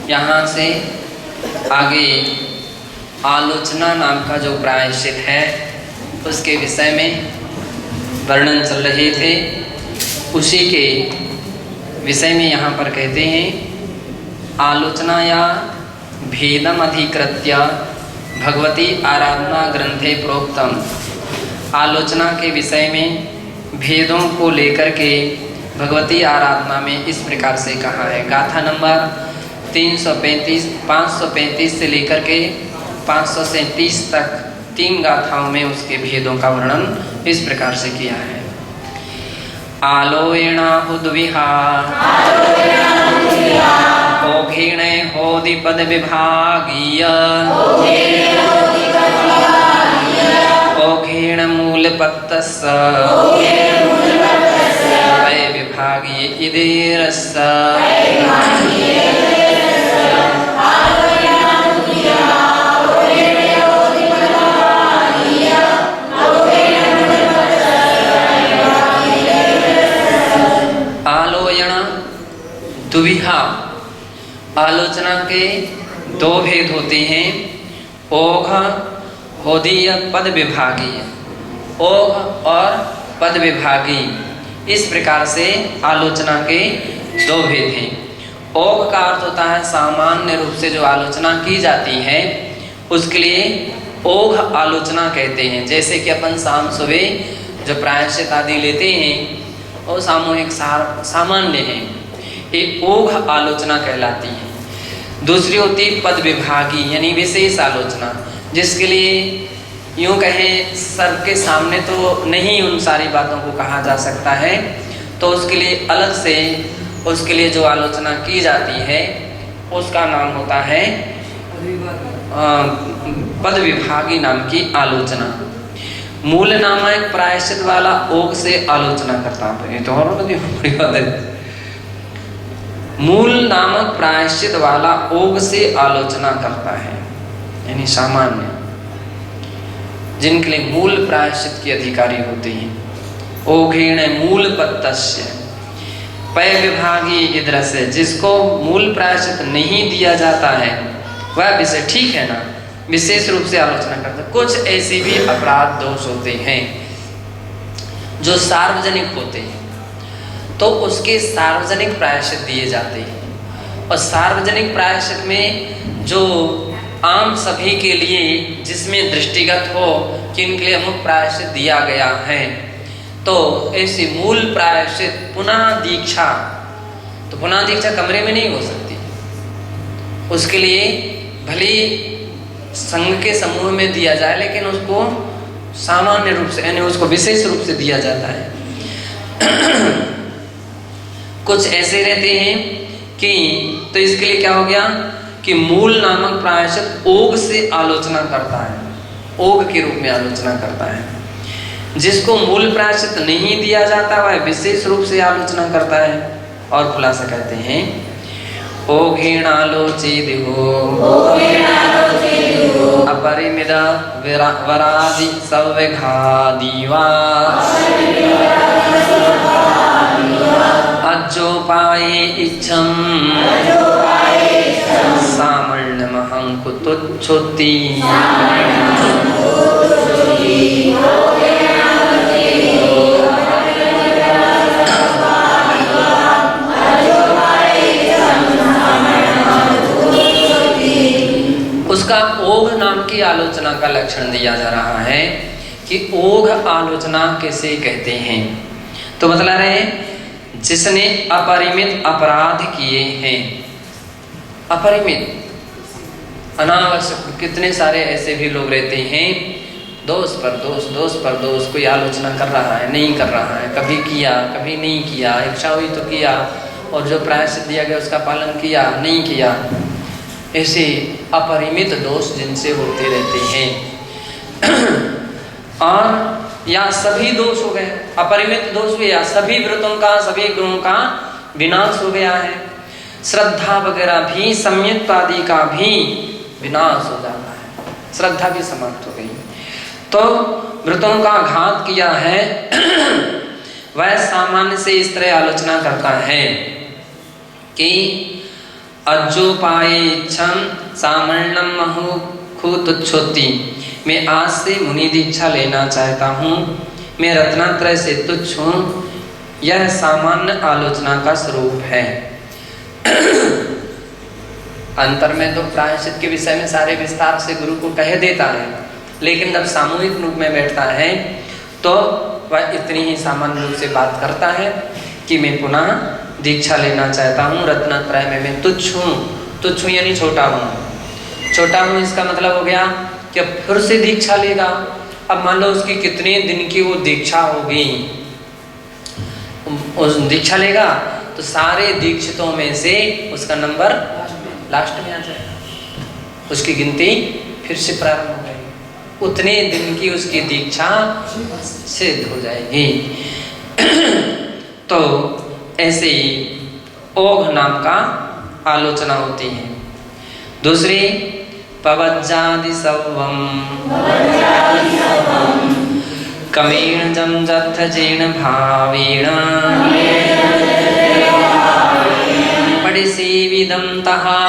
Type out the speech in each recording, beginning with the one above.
यहाँ से आगे आलोचना नाम का जो प्रायश्चित है उसके विषय में वर्णन चल रहे थे। उसी के विषय में यहाँ पर कहते हैं आलोचना या भेदम अधिकृत्य भगवती आराधना ग्रंथे प्रोक्तम। आलोचना के विषय में भेदों को लेकर के भगवती आराधना में इस प्रकार से कहा है। गाथा नंबर 535 से लेकर के 537 तक 3 गाथाओं में उसके भेदों का वर्णन इस प्रकार से किया है। आलोयणा उद्विहा ओघेण होदि पद विभागीय ओघेण मूलपत्तस्य वै विभागीय इदेरस्य। आलोयण दुविहा, आलोचना के 2 भेद होते हैं, ओघ होदीय पद विभागीय। ओघ और पद विभागी, इस प्रकार से आलोचना के 2 भेद हैं। ओघ का अर्थ होता है सामान्य रूप से जो आलोचना की जाती है उसके लिए ओघ आलोचना कहते हैं। जैसे कि अपन शाम सुबह जो प्रायश्चित आदि लेते हैं वो सामूहिक सामान्य है, ये ओघ आलोचना कहलाती है। दूसरी होती है पद विभागी यानी विशेष आलोचना, जिसके लिए यूँ कहें सबके सामने तो नहीं उन सारी बातों को कहा जा सकता है, तो उसके लिए अलग से उसके लिए जो आलोचना की जाती है उसका नाम होता है पद विभागी नाम की आलोचना। मूल नामक प्रायश्चित वाला ओघ से आलोचना करता है। ये तो और बड़ी बात है। मूल नामक प्रायश्चित वाला ओघ से आलोचना करता है, यानी सामान्य जिनके लिए मूल प्रायश्चित के अधिकारी होते हैं। ओघेण मूल पत्तस्य पय विभागी इद्रस्य, जिसको मूल प्रायश्चित नहीं दिया जाता है वह विषय ठीक है ना, विशेष रूप से आलोचना करते। कुछ ऐसे भी अपराध दोष होते हैं जो सार्वजनिक होते हैं, तो उसके सार्वजनिक प्रायश्चित दिए जाते हैं। और सार्वजनिक प्रायश्चित में जो आम सभी के लिए जिसमें दृष्टिगत हो कि इनके लिए अमुक प्रायश्चित दिया गया है, तो ऐसी मूल प्रायश्चित पुनः दीक्षा, तो पुनः दीक्षा कमरे में नहीं हो सकती। उसके लिए भले संघ के समूह में दिया जाए लेकिन उसको सामान्य रूप से यानी उसको विशेष रूप से दिया जाता है। कुछ ऐसे रहते हैं कि तो इसके लिए क्या हो गया कि मूल नामक प्रायश्चित ओघ से आलोचना करता है, ओघ के रूप में आलोचना करता है। जिसको मूल प्रायश्चित नहीं दिया जाता वह विशेष रूप से आलोचना करता है। और खुलासा कहते हैं ओघेणालोचिदिहो अपरिमित वरादि सव्यघादिवा अज्जोपाये इच्छं सामर्ण्यमहं कुतुच्छोति। उसका ओघ नाम की आलोचना का लक्षण दिया जा रहा है कि ओघ आलोचना किसे कहते हैं। तो बतला रहे जिसने अपरिमित अपराध किए हैं। अपरिमित अनावश्यक कितने सारे ऐसे भी लोग रहते हैं, दोष पर दोष, कोई आलोचना कर रहा है नहीं कर रहा है, कभी किया कभी नहीं किया, इच्छा हुई तो किया और जो प्रायश्चित दिया गया उसका पालन किया नहीं किया। ऐसे अपरिमित दोष जिनसे होते रहते हैं। और या सभी दोष हो गए, अपरिमित दोष हुए या सभी व्रतों का सभी गुणों का विनाश हो गया है। श्रद्धा वगैरह भी सम्यक्त्व आदि का भी विनाश हो जाता है, श्रद्धा भी समाप्त हो गई। तो व्रतों का घात किया है वह सामान्य से इस तरह आलोचना करता है कि अज्जो पाए इच्छम सामर्णम महु खुतुच्छोति। मैं आज से मुनि दीक्षा लेना चाहता हूँ, मैं रत्नात्रय से तुच्छ हूँ। यह सामान्य आलोचना का स्वरूप है। अंतर में तो प्रायश्चित के विषय में सारे विस्तार से गुरु को कह देता है, लेकिन जब सामूहिक रूप में बैठता है तो वह इतनी ही सामान्य रूप से बात करता है कि मैं पुनः दीक्षा लेना चाहता हूँ, रत्नात्रय में मैं तुच्छ हूँ। तुच्छ हूँ यानी छोटा हूँ। छोटा हूँ इसका मतलब हो गया कि अब फिर से दीक्षा लेगा। अब मान लो उसकी कितने दिन की वो दीक्षा होगी, उस दीक्षा लेगा तो सारे दीक्षितों में से उसका नंबर लास्ट में आ जाएगा, उसकी गिनती फिर से प्रारंभ हो जाएगी, उतने दिन की उसकी दीक्षा सिद्ध हो जाएगी। तो ऐसे ही ओघ नाम का आलोचना होती है। दूसरी पवज्जादि सवम कमेण जम जथ जीर्ण भावेण पडिसेविदं तहा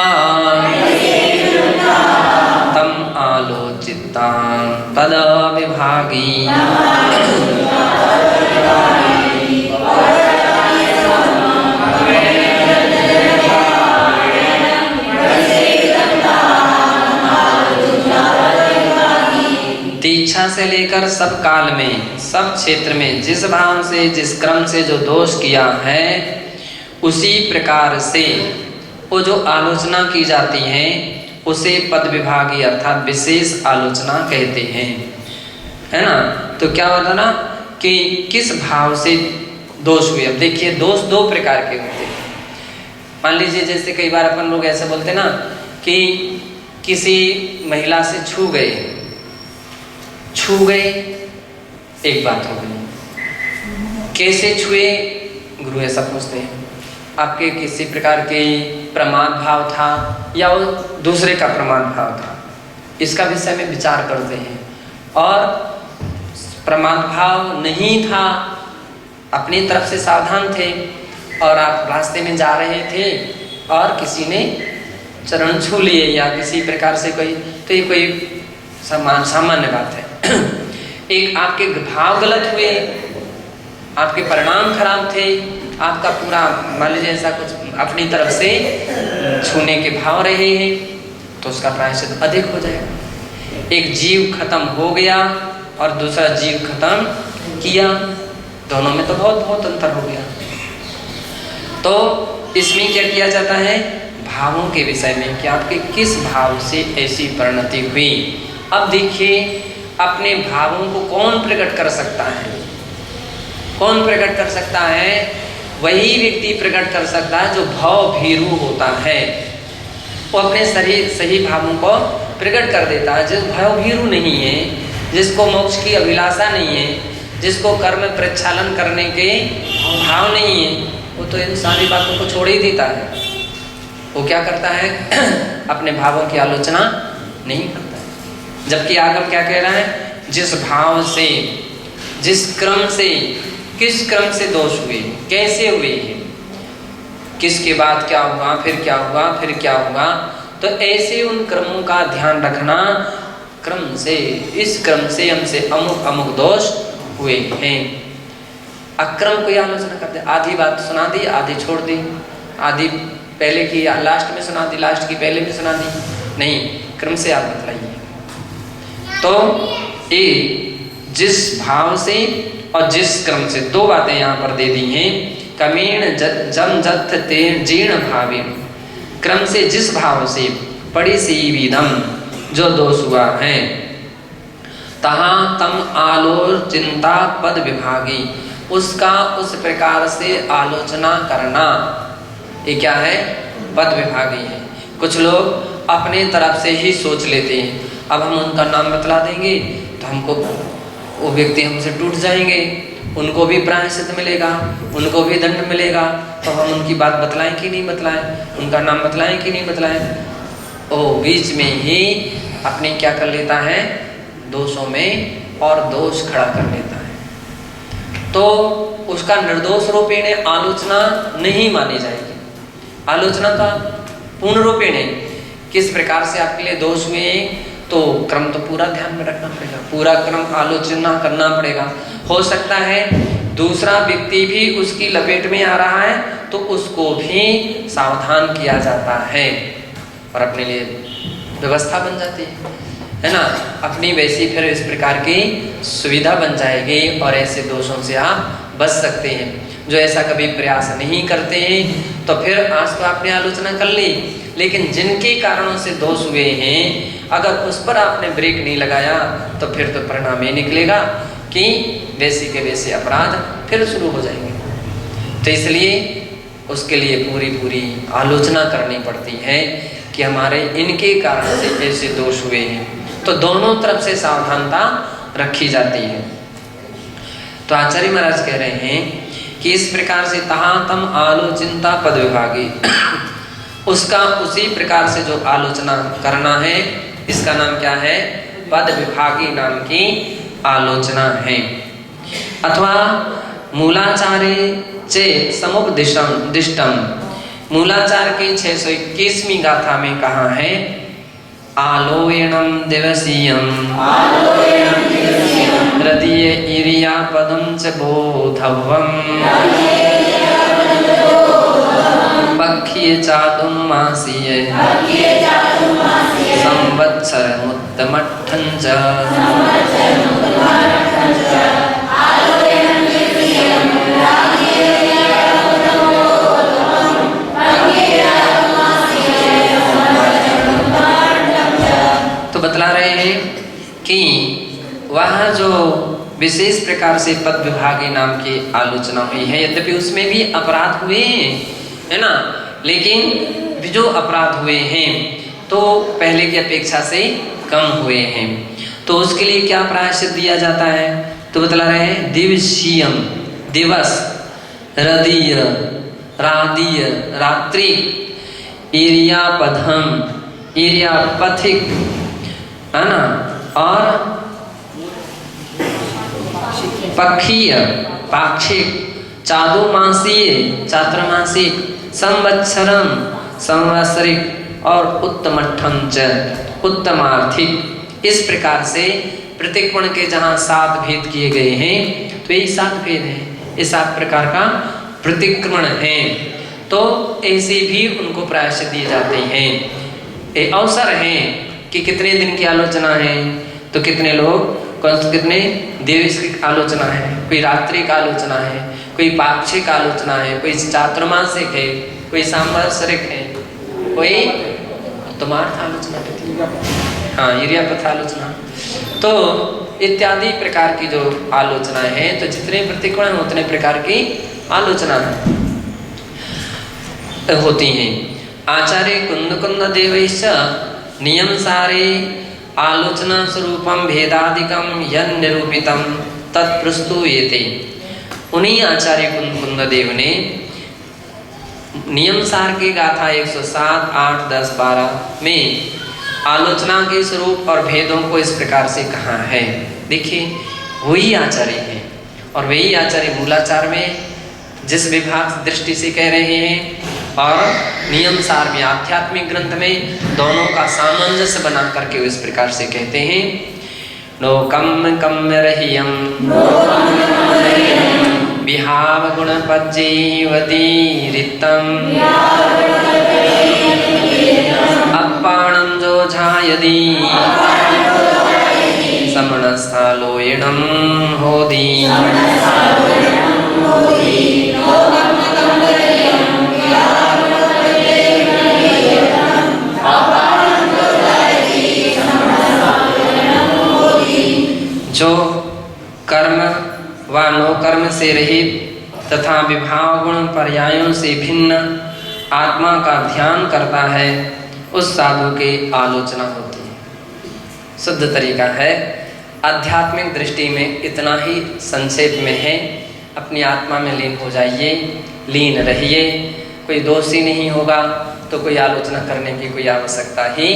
तम आलोचितां तद विभागी। दीक्षा से लेकर सब काल में, सब क्षेत्र में जिस भाव से, जिस क्रम से जो दोष किया है, उसी प्रकार से वो जो आलोचना की जाती है उसे पद विभागी अर्थात विशेष आलोचना कहते हैं, है ना। तो क्या होता ना कि किस भाव से दोष हुए। अब देखिए दोष दो प्रकार के होते हैं। मान लीजिए जैसे कई बार अपन लोग ऐसे बोलते ना कि किसी महिला से छू गए, एक बात हो गई। कैसे छुए, गुरु ऐसा पूछते हैं, आपके किसी प्रकार के प्रमाद भाव था या वो दूसरे का प्रमाद भाव था, इसका विषय में विचार करते हैं। और प्रमाद भाव नहीं था, अपनी तरफ से सावधान थे और आप रास्ते में जा रहे थे और किसी ने चरण छू लिए या किसी प्रकार से कोई, तो ये कोई सामान्य बात है। एक आपके भाव गलत हुए, आपके परिणाम खराब थे, आपका पूरा मान लीजिए ऐसा कुछ अपनी तरफ से छूने के भाव रहे हैं, तो उसका प्रायश्चित अधिक हो जाएगा। एक जीव खत्म हो गया और दूसरा जीव खत्म किया, दोनों में तो बहुत अंतर हो गया। तो इसमें क्या किया जाता है, भावों के विषय में कि आपके किस भाव से ऐसी परिणति हुई। अब देखिए अपने भावों को कौन प्रकट कर सकता है, कौन प्रकट कर सकता है, वही व्यक्ति प्रकट कर सकता है जो भाव भीरू होता है। वो अपने सही भावों को प्रकट कर देता है। जो भाव भीरू नहीं है, जिसको मोक्ष की अभिलाषा नहीं है, जिसको कर्म प्रक्षालन करने के भाव नहीं है, वो तो इन सारी बातों को छोड़ ही देता है। वो क्या करता है, अपने भावों की आलोचना नहीं करता है। जबकि आगम क्या कह रहा है, जिस भाव से, जिस क्रम से, किस क्रम से दोष हुए, कैसे हुए, किसके बाद क्या हुआ, फिर क्या हुआ, फिर क्या हुआ, तो ऐसे उन क्रमों का ध्यान रखना। क्रम से, इस क्रम से हमसे अमुक अमुक दोष हुए हैं। अक्रम को आलोचना करते, आधी बात सुना दी, आधी छोड़ दी, आधी पहले की लास्ट में सुना दी, लास्ट की पहले में सुना दी, नहीं, क्रम से आप बतलाइए। तो ये जिस भाव से और जिस क्रम से, दो बातें यहाँ पर दे दी हैं। कमेण जम जथ ते जीर्ण भावेण, क्रम से जिस भाव से, पड़ी सी विदम जो दोष हुआ है, तहाँ तम आलोचिता पद विभागी, उसका उस प्रकार से आलोचना करना, ये क्या है, पद विभागी है। कुछ लोग अपने तरफ से ही सोच लेते हैं, अब हम उनका नाम बतला देंगे तो हमको वो व्यक्ति हमसे टूट जाएंगे, उनको भी प्रायश्चित मिलेगा, उनको भी दंड मिलेगा, तो हम उनकी बात बतलाएं कि नहीं बतलाएं, उनका नाम बतलाएं कि नहीं बतलाएं। वो बीच में ही अपने क्या कर लेता है, दोषों में और दोष खड़ा कर लेता है। तो उसका निर्दोष रूपेण आलोचना नहीं मानी जाएगी। आलोचना का पूर्ण रूपेण किस प्रकार से आपके लिए दोष हुए, तो क्रम तो पूरा ध्यान में रखना पड़ेगा, पूरा क्रम आलोचना करना पड़ेगा। हो सकता है दूसरा व्यक्ति भी उसकी लपेट में आ रहा है तो उसको भी सावधान किया जाता है और अपने लिए व्यवस्था बन जाती है ना। अपनी वैसी फिर इस प्रकार की सुविधा बन जाएगी और ऐसे दोषों से आप बच सकते हैं। जो ऐसा कभी प्रयास नहीं करते हैं तो फिर आज तो आपने आलोचना कर ली, लेकिन जिनके कारणों से दोष हुए हैं अगर उस पर आपने ब्रेक नहीं लगाया तो फिर तो परिणाम ये निकलेगा कि वैसे के वैसे अपराध फिर शुरू हो जाएंगे। तो इसलिए उसके लिए पूरी आलोचना करनी पड़ती है कि हमारे इनके कारण से ऐसे दोष हुए हैं, तो दोनों तरफ से सावधानता रखी जाती है। तो आचार्य महाराज कह रहे हैं कि इस प्रकार से तहा तम आलोचिंता पद विभागी उसका उसी प्रकार से जो आलोचना करना है, इसका नाम क्या है, पद विभागी नाम की आलोचना है। अथवा मूलाचारे चे समुपदिष्टम, मूलाचार की 621वीं गाथा में कहा है आलोयणम दिवसीयम हृदय इरिया पदम च बोधवम पक्षीय चातुर्मासीय संवत्सरमुत्तमट्ठं च। तो बतला रहे हैं कि वह जो विशेष प्रकार से पद विभागी नाम की आलोचना हुई है, यद्यपि उसमें भी अपराध हुए हैं, है ना, लेकिन जो अपराध हुए हैं तो पहले की अपेक्षा से कम हुए हैं। तो उसके लिए क्या प्रायश्चित दिया जाता है, तो बतला रहे हैं दिवसीयम दिवस, हृदय रादीय रात्रि, इरियापधम इरियापथिक, है ना, और पक्षीय पाक्षिक, चातुर्मासीय चातुर्मासिक, संवत्सरम संवत्सरिक और उत्तमट्ठं च उत्तमार्थिक। इस प्रकार से प्रतिक्रमण के जहाँ 7 भेद किए गए हैं तो यही 7 भेद हैं, ये 7 प्रकार का प्रतिक्रमण है। तो ऐसे भी उनको प्रायश्चित दिए जाते हैं। ये अवसर है कि कितने दिन की आलोचना है, तो कितने लोग कितने दिवस की आलोचना है, कोई रात्रि का आलोचना है, कोई पाक्षिक आलोचना है, कोई चातुर्मासिक है, कोई सांवत्सरिक है, कोई उत्तमार्थ आलोचना होती है, हाँ इरियापथ आलोचना। तो इत्यादि प्रकार की जो आलोचना है, तो जितने प्रतिक्रमण उतने प्रकार की आलोचना होती हैं। आचार्य कुंद देवैश्च नियम सारे आलोचना स्वरूपम भेदादिकम यन निरूपितम तत्प्रस्तुयेते। उन्हीं आचार्य कुंद देव ने नियम सार की गाथा 107, 8, 10, 12 में आलोचना के स्वरूप और भेदों को इस प्रकार से कहा है। देखिए वही आचार्य हैं और वही आचार्य मूलाचार में जिस विभाग दृष्टि से कह रहे हैं और नियम सार में आध्यात्मिक ग्रंथ में दोनों का सामंजस्य बना करके इस प्रकार से कहते हैं लोकम कम्य रहियम विहाव गुण पज्जीवती रित्तम अपाणम जो झायदी समणस्थालोयणम होदी। जो कर्म व नौकर्म से रहित तथा विभाव गुण पर्यायों से भिन्न आत्मा का ध्यान करता है उस साधु की आलोचना होती है। शुद्ध तरीका है, आध्यात्मिक दृष्टि में इतना ही संक्षेप में है। अपनी आत्मा में लीन हो जाइए, लीन रहिए, कोई दोष ही नहीं होगा तो कोई आलोचना करने की कोई आवश्यकता ही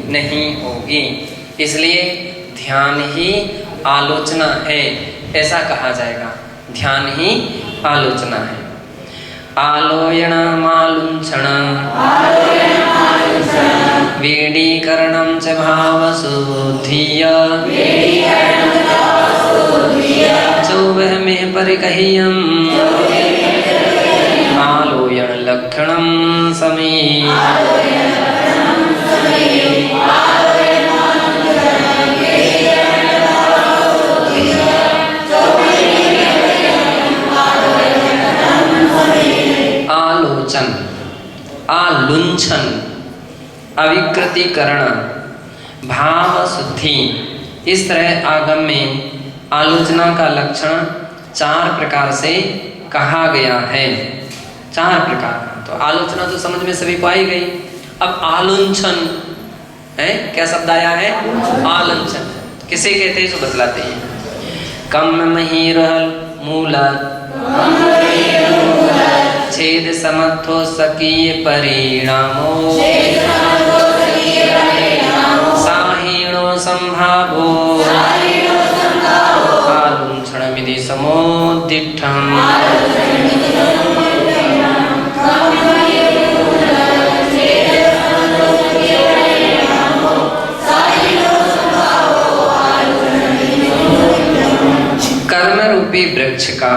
नहीं होगी। इसलिए ध्यान ही आलोचना है, ऐसा कहा जाएगा, ध्यान ही आलोचना है। आलोयण मालुंछण वेडीकरणं च भावशुद्धिय चौवहमेह परिकह्यम् आलोयन लक्षणं समे आलोचन, आलुंछन, अविकृतिकरण, भाव शुद्धि। इस तरह आगम में आलोचना का लक्षण 4 प्रकार से कहा गया है। 4 प्रकार। तो आलोचना तो समझ में सभी को आई गई। अब आलुंछन है, क्या शब्द आया है? आलुंछन किसे कहते हैं, जो बतलाते हैं। कम महीरल मूल छेद समर्थो सकीय परिणामो साहीणो संभावो आलुंछन विधि समोदिष्ठम्। कर्म रूपी वृक्ष का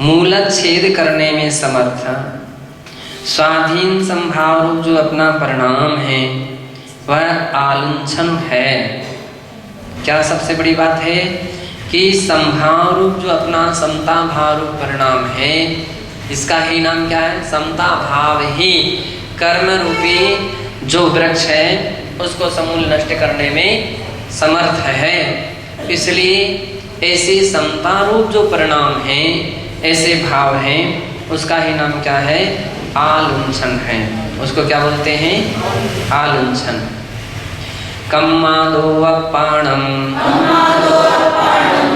मूल छेद करने में समर्थ स्वाधीन संभाव रूप जो अपना परिणाम है वह आलुंछन है। क्या सबसे बड़ी बात है कि संभाव रूप जो अपना समता भाव रूप परिणाम है, इसका ही नाम क्या है? समता भाव ही कर्म रूपी जो वृक्ष है उसको समूल नष्ट करने में समर्थ है। इसलिए ऐसे समता रूप जो परिणाम है, ऐसे भाव हैं, उसका ही नाम क्या है? आलुंछन है। उसको क्या बोलते हैं? आलुंछन। कम्मादो अपाणम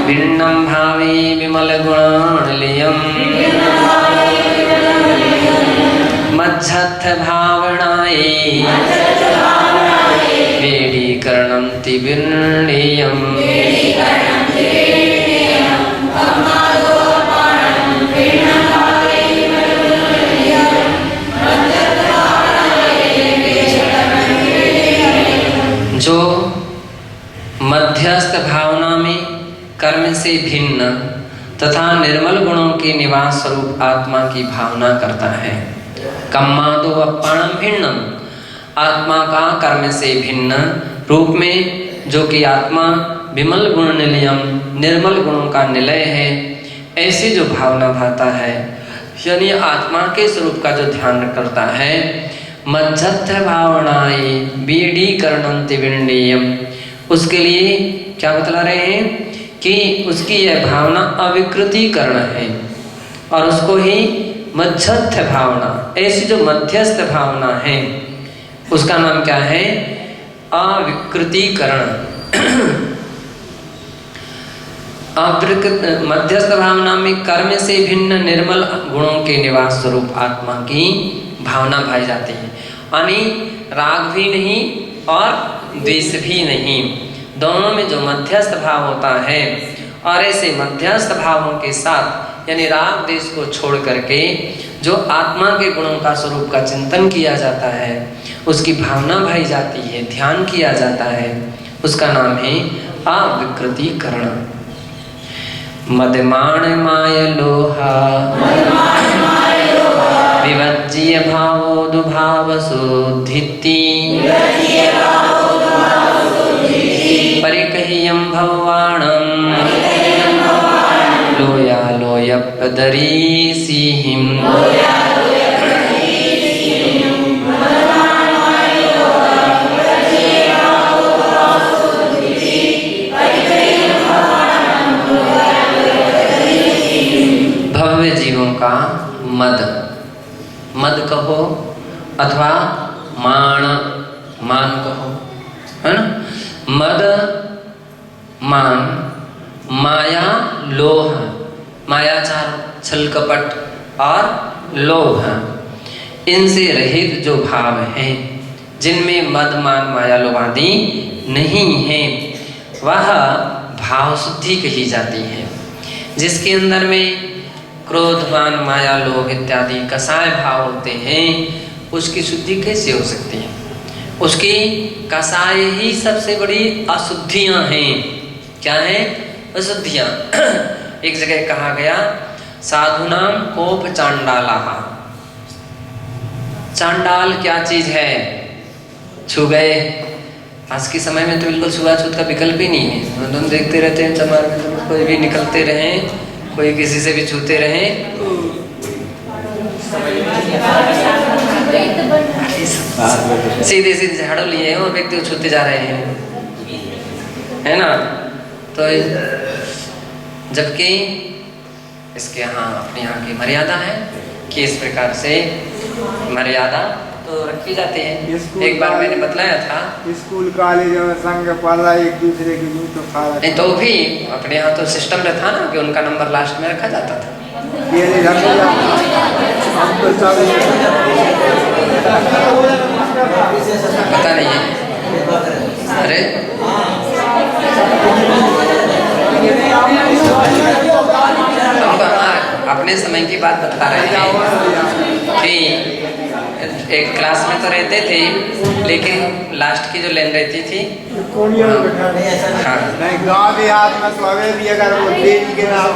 भिन्नं भावे विमल गुणनिलयम् मज्जथ भावनाये वेडीकरणं तिविर्णेयम्। जो मध्यस्थ भावना में कर्म से भिन्न तथा निर्मल गुणों के निवास स्वरूप आत्मा की भावना करता है। कम्मादो अपाणम भिन्नम, आत्मा का कर्म से भिन्न रूप में जो कि आत्मा विमल गुण निलयम, निर्मल गुणों का निलय है, ऐसी जो भावना भाता है, यानी आत्मा के स्वरूप का जो ध्यान करता है। मज्जथ भावनाए बीडीकरणंति विंडीयम, उसके लिए क्या बतला रहे हैं कि उसकी यह भावना अविकृतिकरण है और उसको ही मध्यस्थ भावना, ऐसी जो मध्यस्थ भावना है उसका नाम क्या है? अविकृतिकरण। मध्यस्थ भावना में कर्म से भिन्न निर्मल गुणों के निवास स्वरूप आत्मा की भावना भाई जाती है। यानी राग भी नहीं और द्वेष भी नहीं, दोनों में जो मध्यस्थ भाव होता है। और ऐसे मध्यस्थ भावों के साथ यानी राग द्वेष को छोड़ करके जो आत्मा के गुणों का स्वरूप का चिंतन किया जाता है, उसकी भावना भाई जाती है, ध्यान किया जाता है, उसका नाम है अविकृतिकरण। मदमाण माय लोहा विवज्य भावो दुभाव शुद्धिति परिकह्यं भवाणं लोया लोयपदरीसिहिं। भव्य जीवों का मद, मद कहो अथवा मान, मान कहो, है ना? मद, मान, माया, लोह, मायाचार, छल कपट और लोभ, इनसे रहित जो भाव हैं, जिनमें मद, मान, माया, लोभ आदि नहीं है, वह भाव शुद्धि कही जाती है। जिसके अंदर में क्रोध, मान, माया, लोभ इत्यादि कसाय भाव होते हैं, उसकी शुद्धि कैसे हो सकती है? उसकी कसाय ही सबसे बड़ी अशुद्धियां हैं। क्या है? अशुद्धियां। एक जगह कहा गया साधुनाम कोप चांडाला। चांडाल क्या चीज है? छू गए। आज के समय में तो बिल्कुल छुआछूत का विकल्प ही नहीं है। तुम देखते रहते हैं चमार में, तो कोई भी निकलते रहे, कोई किसी से भी छूते रहे, सीधे सीधे झाड़ू लिए हैं और व्यक्ति को छूते जा रहे हैं, है ना? तो जबकि इसके अपने यहाँ की मर्यादा है कि इस प्रकार से मर्यादा तो रखी जाती है। एक बार मैंने बतलाया था, स्कूल कॉलेज में संग पढ़ा एक दूसरे के मुंह तो खा रहा नहीं, तो भी अपने यहाँ तो सिस्टम रहता ना कि उनका नंबर लास्ट में रखा जाता था। पता नहीं है। अरे हम अपने समय की बात बता रहे हैं कि एक क्लास में तो रहते थे, लेकिन लास्ट की जो लाइन रहती थी गाँव देहात में तो अभी भी अगर वो देवी के नाम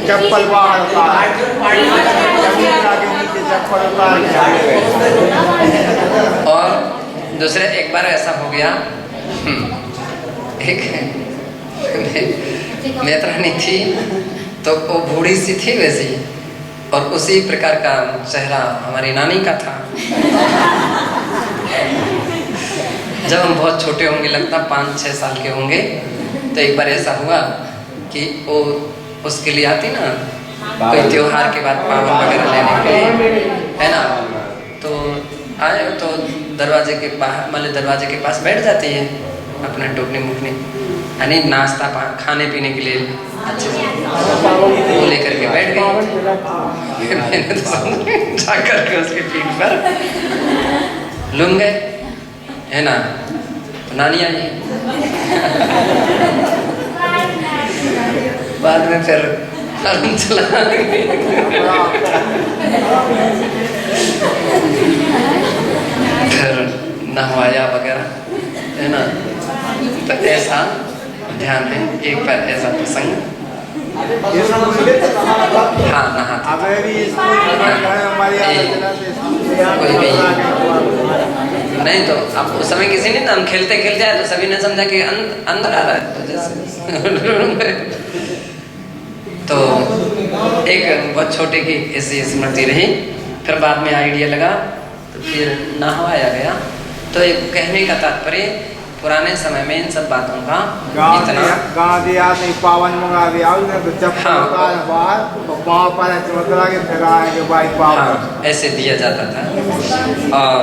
चप्पल बाहर और दूसरे एक बार ऐसा हो गया, एक नेत्रानी थी तो वो बूढ़ी सी थी वैसी, और उसी प्रकार का चेहरा हमारी नानी का था। जब हम बहुत छोटे होंगे, लगता 5-6 साल के होंगे, तो एक बार ऐसा हुआ कि वो उसके लिए आती ना कोई त्योहार के बाद पावन वगैरह लेने के लिए, है ना? तो आए तो दरवाजे के बाहर मतलब दरवाजे के पास बैठ जाती है अपना टोकनी मुकनी, यानी नाश्ता खाने पीने के लिए अच्छे से वो लेकर के बैठ गई। मैंने तो जा करके उसकी पीठ पर लूम गए, है ना? तो नानी आई। बाद में फिर चला फिर नहवाया वगैरह, है ना? तो ऐसा ध्यान है। एक बार ऐसा प्रसंग, हाँ नहाते कोई भी नहीं, तो अब उस समय किसी ने ना, हम खेलते खेलते आए तो सभी ने समझा कि अंदर आ रहा है, तो जैसे तो एक बहुत छोटे की ऐसी स्मृति रही। फिर बाद में आइडिया लगा तो फिर नहवाया गया। तो एक कहने का तात्पर्य, पुराने समय में इन सब बातों का इतना गाँव देहात में पावन मंगा भी आओ ना तो चप्पल बाहर तो पाँव पर चमकला के फिर आएंगे बाइक पाँव ऐसे दिया जाता था। और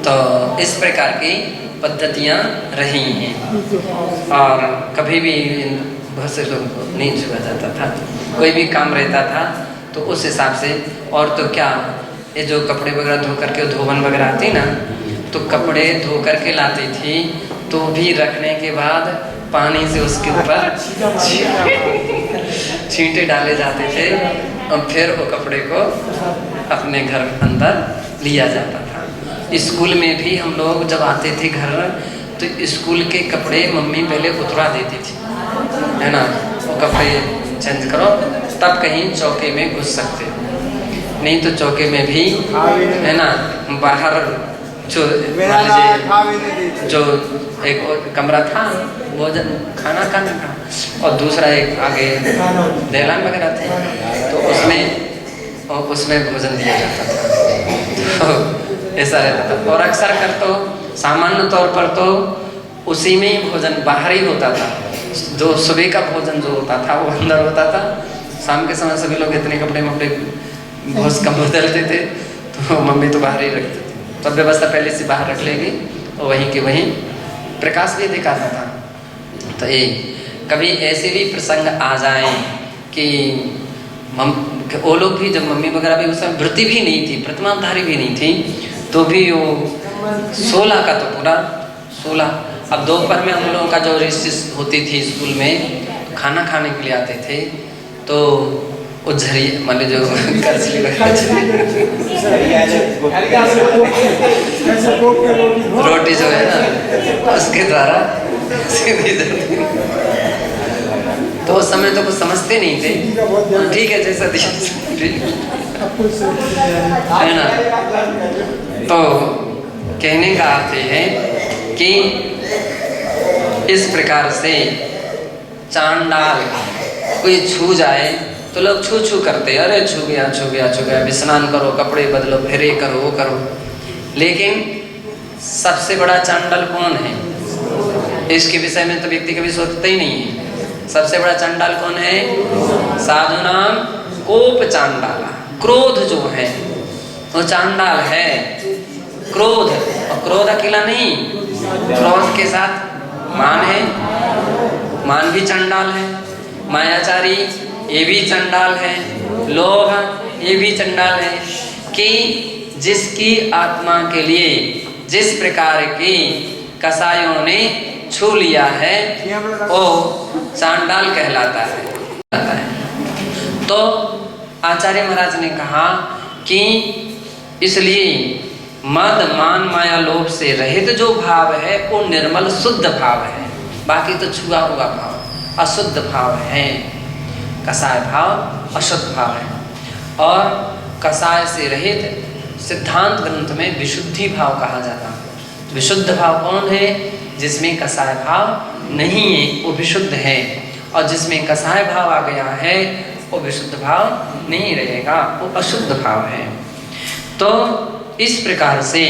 तो इस प्रकार की पद्धतियाँ रही हैं, और कभी भी बहुत से लोगों को नहीं छुआ जाता था। कोई भी काम रहता था तो उस हिसाब से, और तो क्या, ये जो कपड़े वगैरह धो करके धोवन वगैरह आती ना, तो कपड़े धो करके लाती थी, तो भी रखने के बाद पानी से उसके ऊपर छींटे डाले जाते थे, और फिर वो कपड़े को अपने घर अंदर लिया जाता था। स्कूल में भी हम लोग जब आते थे घर, तो स्कूल के कपड़े मम्मी पहले उतरा देती थी, है ना? वो कपड़े चेंज करो तब कहीं चौके में घुस सकते, नहीं तो चौके में भी, है ना, बाहर जो एक कमरा था भोजन खाना खाने का, और दूसरा एक आगे दहलान वगैरह थे, तो उसमें भोजन दिया जाता था। तो ऐसा रहता था। और अक्सर कर तो सामान्य तौर पर तो उसी में ही भोजन बाहर ही होता था। जो सुबह का भोजन जो होता था वो अंदर होता था। शाम के समय सभी लोग इतने कपड़े बहुत कम बदलते थे, तो मम्मी तो बाहर ही रखती थी। तो व्यवस्था पहले से बाहर रख लेगी, और वहीं के वहीं प्रकाश भी दिखाता था। तो ये कभी ऐसे भी प्रसंग आ जाए कि वो लोग भी, जब मम्मी वगैरह भी उस समय वृत्ति भी नहीं थी, प्रतिमाधारी भी नहीं थी, तो भी वो 16 का तो पूरा 16। अब दोपहर में हम लोगों का जो रिसेस होती थी स्कूल में, खाना खाने के लिए आते थे, तो झरी मान जो करछली रोटी जो है ना उसके द्वारा सीधी जाती। तो उस समय तो कुछ समझते नहीं थे, ठीक है जैसा है ना। तो कहने का अर्थ है कि इस प्रकार से चांडाल कोई छू जाए तो लोग छू छू करते, अरे छू गया छू गया छू गया, स्नान करो, कपड़े बदलो, फिर ये करो वो करो। लेकिन सबसे बड़ा चांडाल कौन है, इसके विषय में तो व्यक्ति कभी सोचता ही नहीं है। सबसे बड़ा चांडाल कौन है? साधु नाम कोप चांडाला। क्रोध जो है वो चांडाल है। क्रोध, और क्रोध अकेला नहीं, क्रोध के साथ मान है, मान भी चंडाल है। मायाचारी ये भी चंडाल है। लोभ ये भी चंडाल है। कि जिसकी आत्मा के लिए जिस प्रकार की कसायों ने छू लिया है वो चांडाल कहलाता है। तो आचार्य महाराज ने कहा कि इसलिए मद मान माया लोभ से रहित जो भाव है वो निर्मल शुद्ध भाव है। बाकी तो छुआ हुआ भाव अशुद्ध भाव है। कसाय भाव अशुद्ध भाव है। और कसाय से रहित सिद्धांत ग्रंथ में विशुद्धि भाव कहा जाता है। विशुद्ध भाव कौन है? जिसमें कसाय भाव नहीं है वो विशुद्ध है, और जिसमें कसाय भाव आ गया है वो विशुद्ध भाव नहीं रहेगा, वो अशुद्ध भाव है। तो इस प्रकार से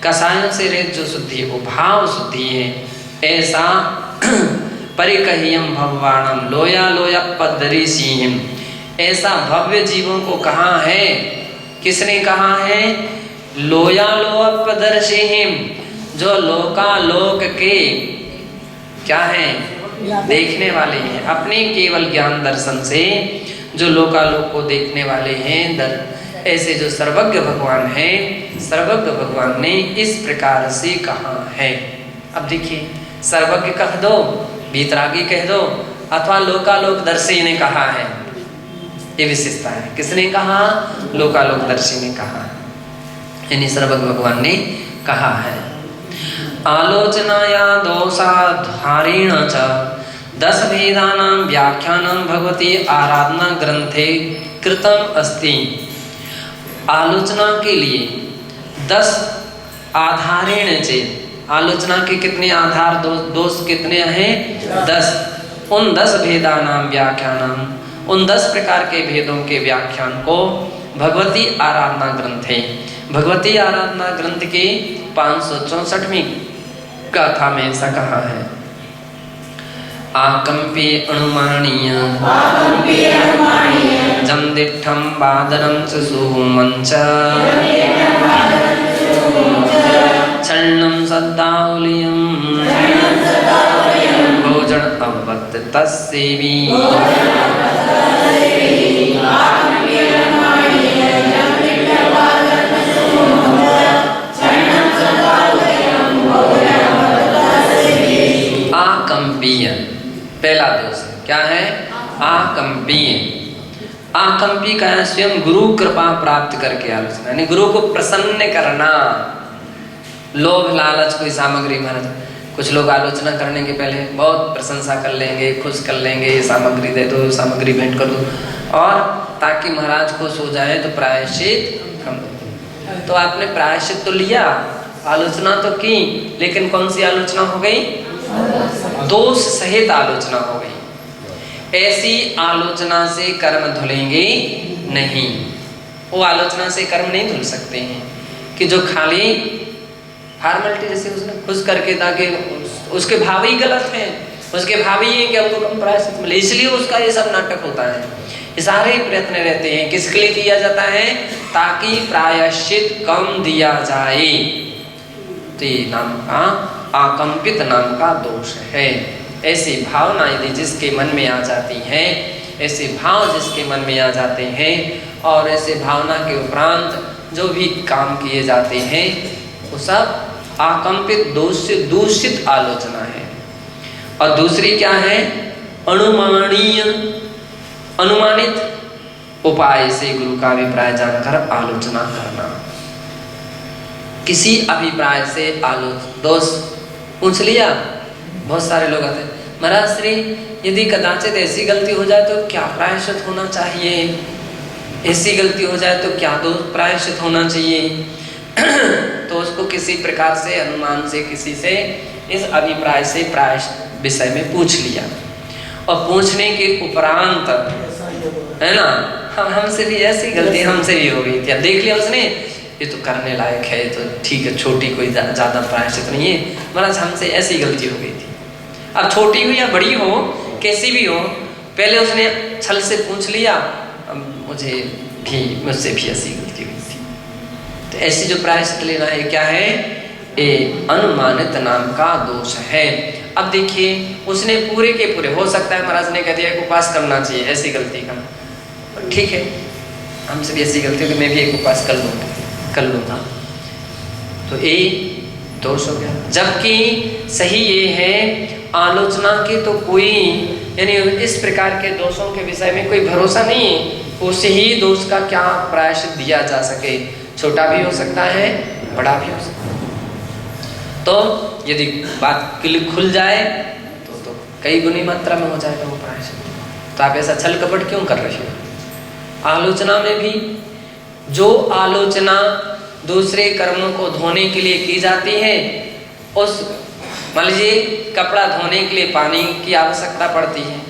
कसायों से रहित जो शुद्धि है वो भाव शुद्धि है। ऐसा परिकहियम भगवानम लोया लोया पदरी सिंह, ऐसा भव्य जीवों को कहा है। किसने कहा है? लोया लोया पदर्शिहिम, जो लोकालोक के क्या है? देखने वाले हैं। अपने केवल ज्ञान दर्शन से जो लोकालोक को देखने वाले हैं, ऐसे जो सर्वज्ञ भगवान हैं, सर्वज्ञ भगवान ने इस प्रकार से कहा है। अब देखिए, सर्वज्ञ कह दो, वीतरागी कह दो, अथवा लोकालोकदर्शी ने कहा है, ये विशेषता है। किसने कहा? लोकालोकदर्शी ने कहा, यानी सर्वज्ञ भगवान ने कहा है। आलोचनाया दोषाधारेण च 10 भेदानां व्याख्यानं भगवती आराधना ग्रंथे कृतम अस्ति। आलोचना के लिए 10 आधारेण चेत, आलोचना के कितने आधार दोष कितने हैं? 10। उन 10 भेदानां व्याख्यानम, उन 10 प्रकार के भेदों के व्याख्यान को भगवती आराधना ग्रंथ है। भगवती आराधना ग्रंथ के 564वीं गाथा में ऐसा कहा है। आकंपे अनुमानीय जमदिठम बादरम च सुमंच चरणम सद्दाहुलियम भोजन अवत तस्सेवी। आकंपीय पहला दोष क्या है? आकंपीय। आकंपी का स्वयं गुरु कृपा प्राप्त करके आलोचना, यानी गुरु को प्रसन्न करना। लोभ लालच कोई सामग्री, महाराज कुछ लोग आलोचना करने के पहले बहुत प्रशंसा कर लेंगे, खुश कर लेंगे, ये सामग्री दे दो, सामग्री भेंट कर दो, और ताकि महाराज खुश हो जाए तो प्रायश्चित हम दो। तो आपने प्रायश्चित तो लिया, आलोचना तो की, लेकिन कौन सी आलोचना हो गई? दोष सहित आलोचना हो गई। ऐसी आलोचना से कर्म धुलेंगे नहीं। वो आलोचना से कर्म नहीं धुल सकते हैं कि जो खाली फॉर्मेलिटी जैसे उसने खुश करके, ताकि उसके भाव ही गलत हैं, उसके भाव ही है कि हमको कम प्रायश्चित मिले, इसलिए उसका ये सब नाटक होता है। ये सारे प्रयत्न रहते हैं किसके लिए किया जाता है? ताकि प्रायश्चित कम दिया जाए। तो ये नाम का आकंपित नाम का दोष है। ऐसी भावना यदि जिसके मन में आ जाती हैं, ऐसे भाव जिसके मन में आ जाते हैं, और ऐसे भावना के उपरांत जो भी काम किए जाते हैं वो सब आकंपित दोष से दूषित आलोचना है। और दूसरी क्या है? अनुमानीय, अनुमानित, उपाय से गुरु का अभिप्राय जानकर आलोचना करना। किसी अभिप्राय से दोष पूछ लिया। बहुत सारे लोग आते हैं, महाराज श्री यदि कदाचित ऐसी गलती हो जाए तो क्या प्रायश्चित होना चाहिए, ऐसी गलती हो जाए तो क्या दोष प्रायश्चित होना चाहिए। तो उसको किसी प्रकार से अनुमान से किसी से इस अभिप्राय से प्रायश्चित विषय में पूछ लिया, और पूछने के उपरांत है ना, हमसे भी ऐसी गलती हमसे भी हो गई थी। अब देख लिया उसने, ये तो करने लायक है, तो ठीक है, छोटी कोई ज़्यादा प्रायश्चित नहीं है, महाराज हमसे ऐसी गलती हो गई थी। अब छोटी हो या बड़ी हो, कैसी भी हो, पहले उसने छल से पूछ लिया, मुझसे भी ऐसी गलती हुई थी। तो ऐसी जो प्रायश्चित लेना है क्या है, ये अनुमानित नाम का दोष है। अब देखिए उसने पूरे के पूरे, हो सकता है महाराज ने कह दिया कि उपवास करना चाहिए ऐसी गलती का, ठीक है, हमसे भी ऐसी गलती होगी, मैं भी एक उपवास कर लूँगा, तो ये दोष हो गया। जबकि सही ये है, आलोचना के तो कोई, यानी इस प्रकार के दोषों के विषय में कोई भरोसा नहीं है, उसे ही दोष का क्या प्रायश्चित दिया जा सके, छोटा भी हो सकता है, बड़ा भी हो सकता है। तो यदि बात खुल जाए तो कई गुनी मात्रा में हो जाएगा वो प्रायश्चित। तो आप ऐसा छल कपट क्यों कर रहे हो। आलोचना में भी जो आलोचना दूसरे कर्मों को धोने के लिए की जाती है, उस मान लीजिए कपड़ा धोने के लिए पानी की आवश्यकता पड़ती है,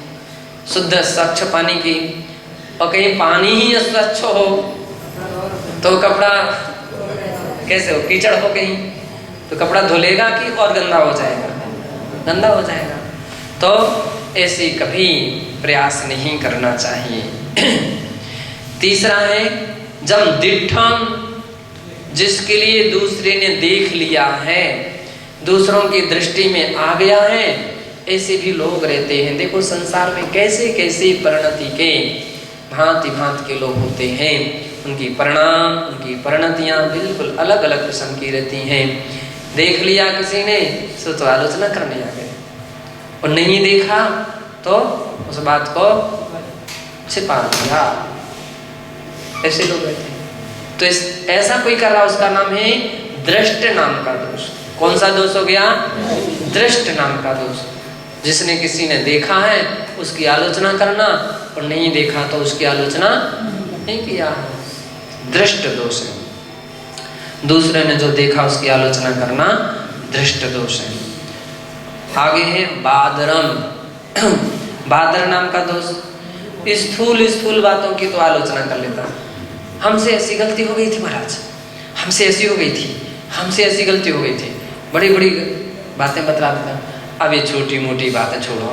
शुद्ध स्वच्छ पानी की, और कहीं पानी ही अस्वच्छ हो तो कपड़ा कैसे हो, कीचड़ हो कहीं, तो कपड़ा धुलेगा कि और गंदा हो जाएगा, गंदा हो जाएगा। तो ऐसे कभी प्रयास नहीं करना चाहिए। तीसरा है जम दिठम, जिसके लिए दूसरे ने देख लिया है, दूसरों की दृष्टि में आ गया है, ऐसे भी लोग रहते हैं। देखो संसार में कैसे कैसे परिणति के भांति भांति के लोग होते हैं, उनकी परिणाम, उनकी परिणतियाँ बिल्कुल अलग अलग किस्म की रहती हैं। देख लिया किसी ने तो आलोचना करने आ गए, और नहीं देखा तो उस बात को छिपा दिया, ऐसे लोग रहते हैं। तो ऐसा कोई कर रहा, उसका नाम है दृष्ट नाम का दोष। कौन सा दोष हो गया, दृष्ट नाम का दोष। जिसने किसी ने देखा है उसकी आलोचना करना, और नहीं देखा तो उसकी आलोचना नहीं किया, दृष्ट दोष है। दूसरे ने जो देखा उसकी आलोचना करना दृष्ट दोष है। आगे है बादरम, बादर नाम का दोष। स्थूल स्थूल बातों की तो आलोचना कर लेता, हमसे ऐसी गलती हो गई थी महाराज, हमसे ऐसी हो गई थी, हमसे ऐसी गलती हो गई थी, बड़ी बड़ी बातें बतला देता। अब ये छोटी मोटी बातें छोड़ो,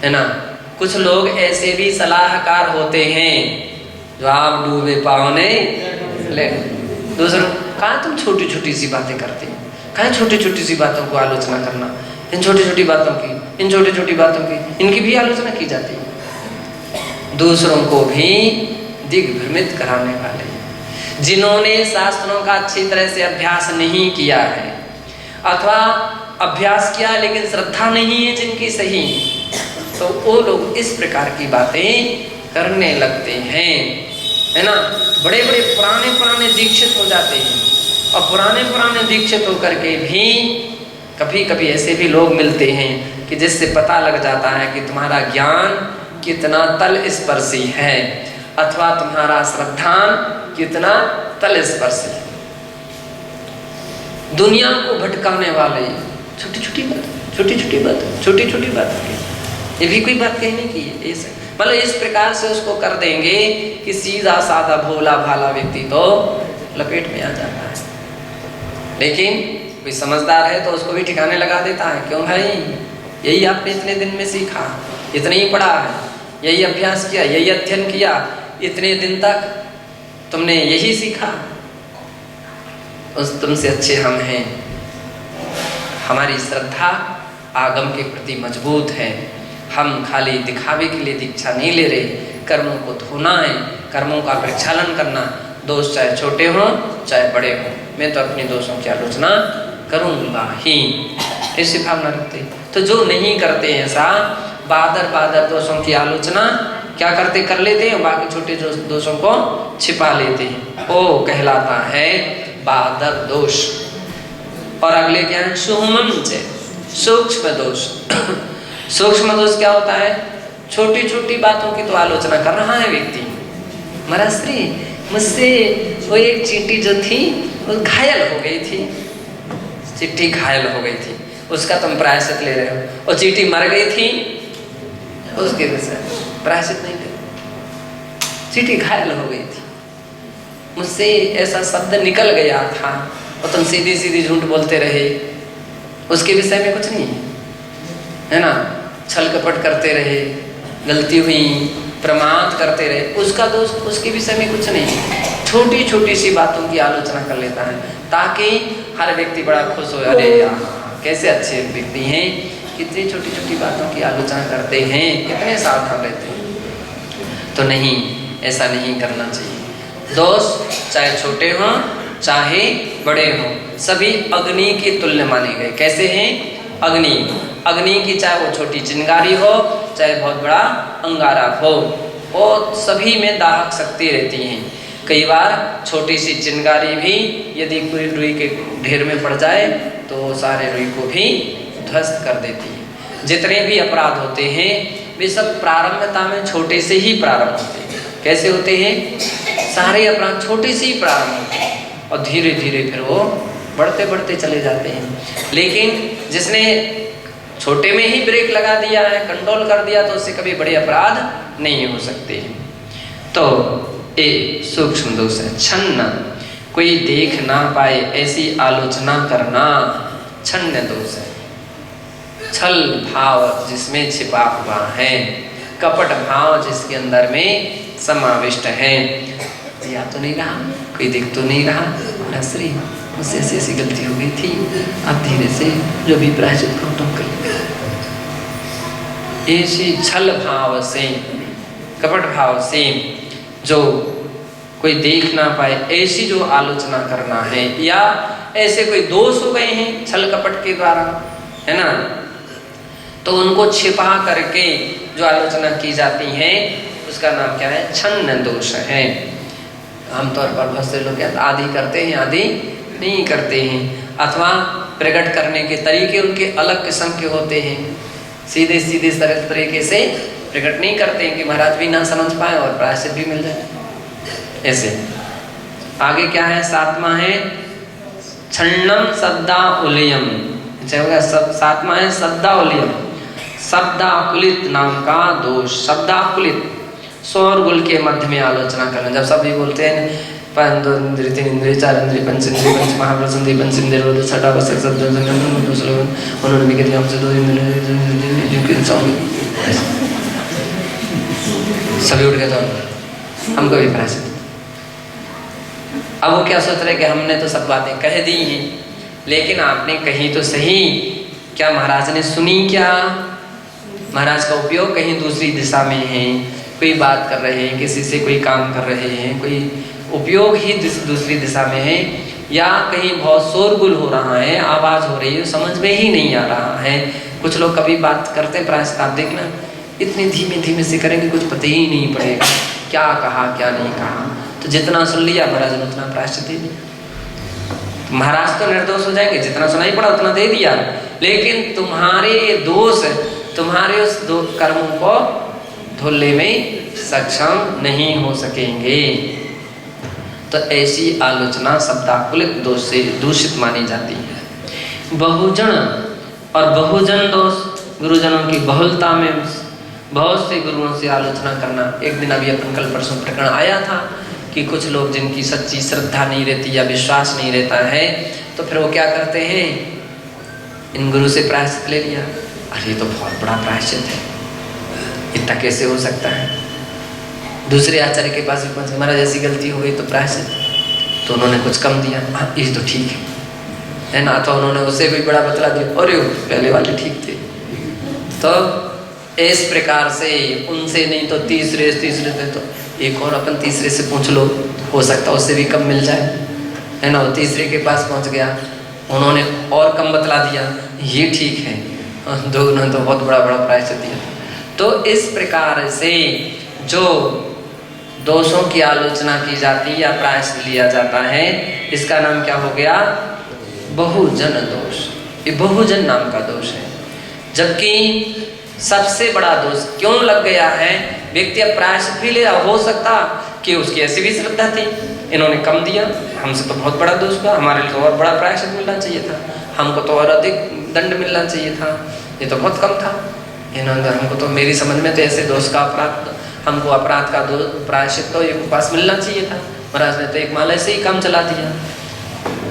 है ना। कुछ लोग ऐसे भी सलाहकार होते हैं जो आप डूबे पाओ नहीं ले, दूसरों कहाँ तुम छोटी छोटी सी बातें करते हो, कहाँ छोटी छोटी सी बातों को आलोचना करना, इन छोटी छोटी बातों की, इन छोटी छोटी बातों की, इनकी भी आलोचना की जाती है। दूसरों को भी दिग्भ्रमित कराने वाले, जिन्होंने शास्त्रों का अच्छी तरह से अभ्यास नहीं किया है, अथवा अभ्यास किया लेकिन श्रद्धा नहीं है जिनकी सही, तो वो लोग इस प्रकार की बातें करने लगते हैं, है ना। बड़े बड़े पुराने दीक्षित हो जाते हैं, और पुराने दीक्षित होकर के भी कभी कभी ऐसे भी लोग मिलते हैं कि जिससे पता लग जाता है कि तुम्हारा ज्ञान कितना तल स्पर्शी है, अथवा तुम्हारा श्रद्धान कितना तल स्पर्शी है। दुनिया को भटकाने वाले छोटी छोटी बात, ये भी कोई बात कहने की है, मतलब इस प्रकार से उसको कर देंगे कि सीधा साधा भोला भाला व्यक्ति तो लपेट में आ जाता है। लेकिन कोई समझदार है तो उसको भी ठिकाने लगा देता है, क्यों भाई, यही आपने इतने दिन में सीखा, इतना ही पढ़ा है, यही अभ्यास किया, यही अध्ययन किया, इतने दिन तक तुमने यही सीखा, उस तुमसे अच्छे हम हैं। हमारी श्रद्धा आगम के प्रति मजबूत है, हम खाली दिखावे के लिए दीक्षा नहीं ले रहे, कर्मों को धोना है, कर्मों का प्रक्षालन करना, दोष चाहे छोटे हों चाहे बड़े हों, मैं तो अपने दोषों की आलोचना करूँगा ही, ऐसी भावना रखते। तो जो नहीं करते ऐसा, बादर दोषों की आलोचना क्या करते कर लेते हैं, बाकी छोटे दोषों को छिपा लेते हैं। वो कहलाता है बादर दोष। और अगले क्या है, सुहमंच, सूक्ष्म दोष। सूक्ष्म दोष क्या होता है, छोटी छोटी बातों की तो आलोचना कर रहा है व्यक्ति। महाराज श्री मुझसे वो एक चींटी जो थी वो घायल हो गई थी, चींटी घायल हो गई थी, उसका तुम प्रायश्चित ले रहे हो। और चींटी मर गई थी, उसके विषय प्रायश्चित नहीं ले। चींटी घायल हो गई थी, मुझसे ऐसा शब्द निकल गया था और तुम सीधी सीधी झूठ बोलते रहे, उसके विषय में कुछ नहीं है ना। छल कपट करते रहे, गलती हुई, प्रमाद करते रहे, उसका दोष उसके विषय में कुछ नहीं। छोटी छोटी सी बातों की आलोचना कर लेता है ताकि हर व्यक्ति बड़ा खुश हो, अरे यार कैसे अच्छे व्यक्ति हैं, कितनी छोटी छोटी बातों की आलोचना करते हैं, कितने सावधान रहते हैं। तो नहीं, ऐसा नहीं करना चाहिए। दोष चाहे छोटे हों चाहे बड़े हों, सभी अग्नि के तुल्य माने गए। कैसे हैं, अग्नि, अग्नि की चाहे वो छोटी चिंगारी हो चाहे बहुत बड़ा अंगारा हो, वो सभी में दाहक शक्ति रहती है। कई बार छोटी सी चिंगारी भी यदि कोई रुई के ढेर में पड़ जाए तो सारे रुई को भी ध्वस्त कर देती है। जितने भी अपराध होते हैं वे सब प्रारंभता में छोटे से ही प्रारंभ होते हैं। कैसे होते हैं, सारे अपराध छोटे से ही प्रारंभ होते हैं और धीरे धीरे फिर वो बढ़ते बढ़ते चले जाते हैं। लेकिन जिसने छोटे में ही ब्रेक लगा दिया है, कंट्रोल कर दिया, तो उससे कभी बड़े अपराध नहीं हो सकते। तो ये सूक्ष्म दोष है। छन्न, कोई देख ना पाए ऐसी आलोचना करना छन्न दोष है। छल भाव जिसमें छिपा हुआ है, कपट भाव जिसके अंदर में समाविष्ट है। या तो नहीं रहा, कोई दिख तो नहीं रहा, श्री मुझसे ऐसी ऐसी गलती हो गई थी, अब धीरे से जो भी प्रायश्चित करो तुम कर। ऐसी छल भाव से, कपट भाव से जो कोई देख ना पाए ऐसी जो आलोचना करना है, या ऐसे कोई दोष हो गए हैं छल कपट के द्वारा, है ना, तो उनको छिपा करके जो आलोचना की जाती है उसका नाम क्या है, छन्न दोष है। आमतौर पर बहुत से लोग आदि करते हैं, आदि नहीं करते हैं, अथवा प्रकट करने के तरीके उनके अलग किस्म के होते हैं। सीधे सीधे सरल तरीके से प्रकट नहीं करते हैं कि महाराज भी ना समझ पाए और प्रायश्चित भी मिल जाए। ऐसे आगे क्या है, सातवां है छन्नम सद्दा उलयम। अच्छा होगा, सातवां है सद्दाउलयम, शब्दाकुलित नाम का दोष। शब्दाकुलित, शोरगुल के मध्य में आलोचना करना। जब सभी बोलते हैं पंच इंद्रिय, तीन इंद्रिय, चार इंद्रिय, पंच इंद्रिय, पंच महाप्रसंधि, पंच इंद्रिय, छठा वसक शब्द, उन्होंने भी कहते हमसे दो इंद्रिय, सभी उठ गए तो हमको भी प्रायश्चित। अब वो क्या सोच रहे कि हमने तो सब बातें कह दी हैं, लेकिन आपने कही तो सही, क्या महाराज ने सुनी क्या? महाराज का उपयोग कहीं दूसरी दिशा में है, कोई बात कर रहे हैं, किसी से कोई काम कर रहे हैं, कोई उपयोग ही दूसरी दिशा में है, या कहीं बहुत शोरगुल हो रहा है, आवाज़ हो रही है, समझ में ही नहीं आ रहा है। कुछ लोग कभी बात करते हैं प्रायश्चित, आप देखना इतने धीमे धीमे से करेंगे कुछ पता ही नहीं पड़ेगा क्या कहा क्या नहीं कहा। तो जितना सुन लिया महाराज ने उतना प्रायश्चित दे दिया। महाराज तो निर्दोष हो जाएंगे, जितना सुनाई पड़ा उतना दे दिया, लेकिन तुम्हारे दोष, तुम्हारे उस दो कर्मों को धुलने में सक्षम नहीं हो सकेंगे। तो ऐसी आलोचना शब्दाकुलित दोष से दूषित मानी जाती है। बहुजन और बहुजन दोष, गुरुजनों की बहुलता में बहुत से गुरुओं से आलोचना करना। एक दिन अभी अपन कल परसों प्रकरण आया था कि कुछ लोग जिनकी सच्ची श्रद्धा नहीं रहती या विश्वास नहीं रहता है, तो फिर वो क्या करते हैं, इन गुरु से प्रायश्चित ले लिया। अरे ये तो बहुत बड़ा प्रायश्चित है, इतना कैसे हो सकता है? दूसरे आचार्य के पास भी पहुंचे, महाराज ऐसी गलती हो गई तो प्रायश्चित, तो उन्होंने कुछ कम दिया, हाँ ये तो ठीक है ना, तो उन्होंने उससे भी बड़ा बतला दिया, और पहले वाले ठीक थे। तो इस प्रकार से उनसे नहीं तो तीसरे से तो एक और अपन तीसरे से पूछ लो, हो सकता है उससे भी कम मिल जाए, है ना। वो तीसरे के पास पहुंच गया, उन्होंने और कम बतला दिया, ये ठीक है, दो उन्होंने तो बहुत बड़ा प्रायश्चित दिया। तो इस प्रकार से जो दोषों की आलोचना की जाती है या प्रायश्चित लिया जाता है, इसका नाम क्या हो गया? बहुजन दोष। ये बहुजन नाम का दोष है। जबकि सबसे बड़ा दोष क्यों लग गया है? व्यक्ति अब प्रायश्चित भी ले, हो सकता कि उसकी ऐसी भी श्रद्धा थी, इन्होंने कम दिया, हमसे तो बहुत बड़ा दोष हुआ, हमारे लिए तो और बड़ा प्रायश्चित मिलना चाहिए था, हमको तो और अधिक दंड मिलना चाहिए था, ये तो बहुत कम था, इन्होंने हमको तो, मेरी समझ में तो ऐसे दोष का अपराध, हमको अपराध का प्रायश्चित तो एक उपवास मिलना चाहिए था, महाराज ने तो एक माला से ही काम चला दिया।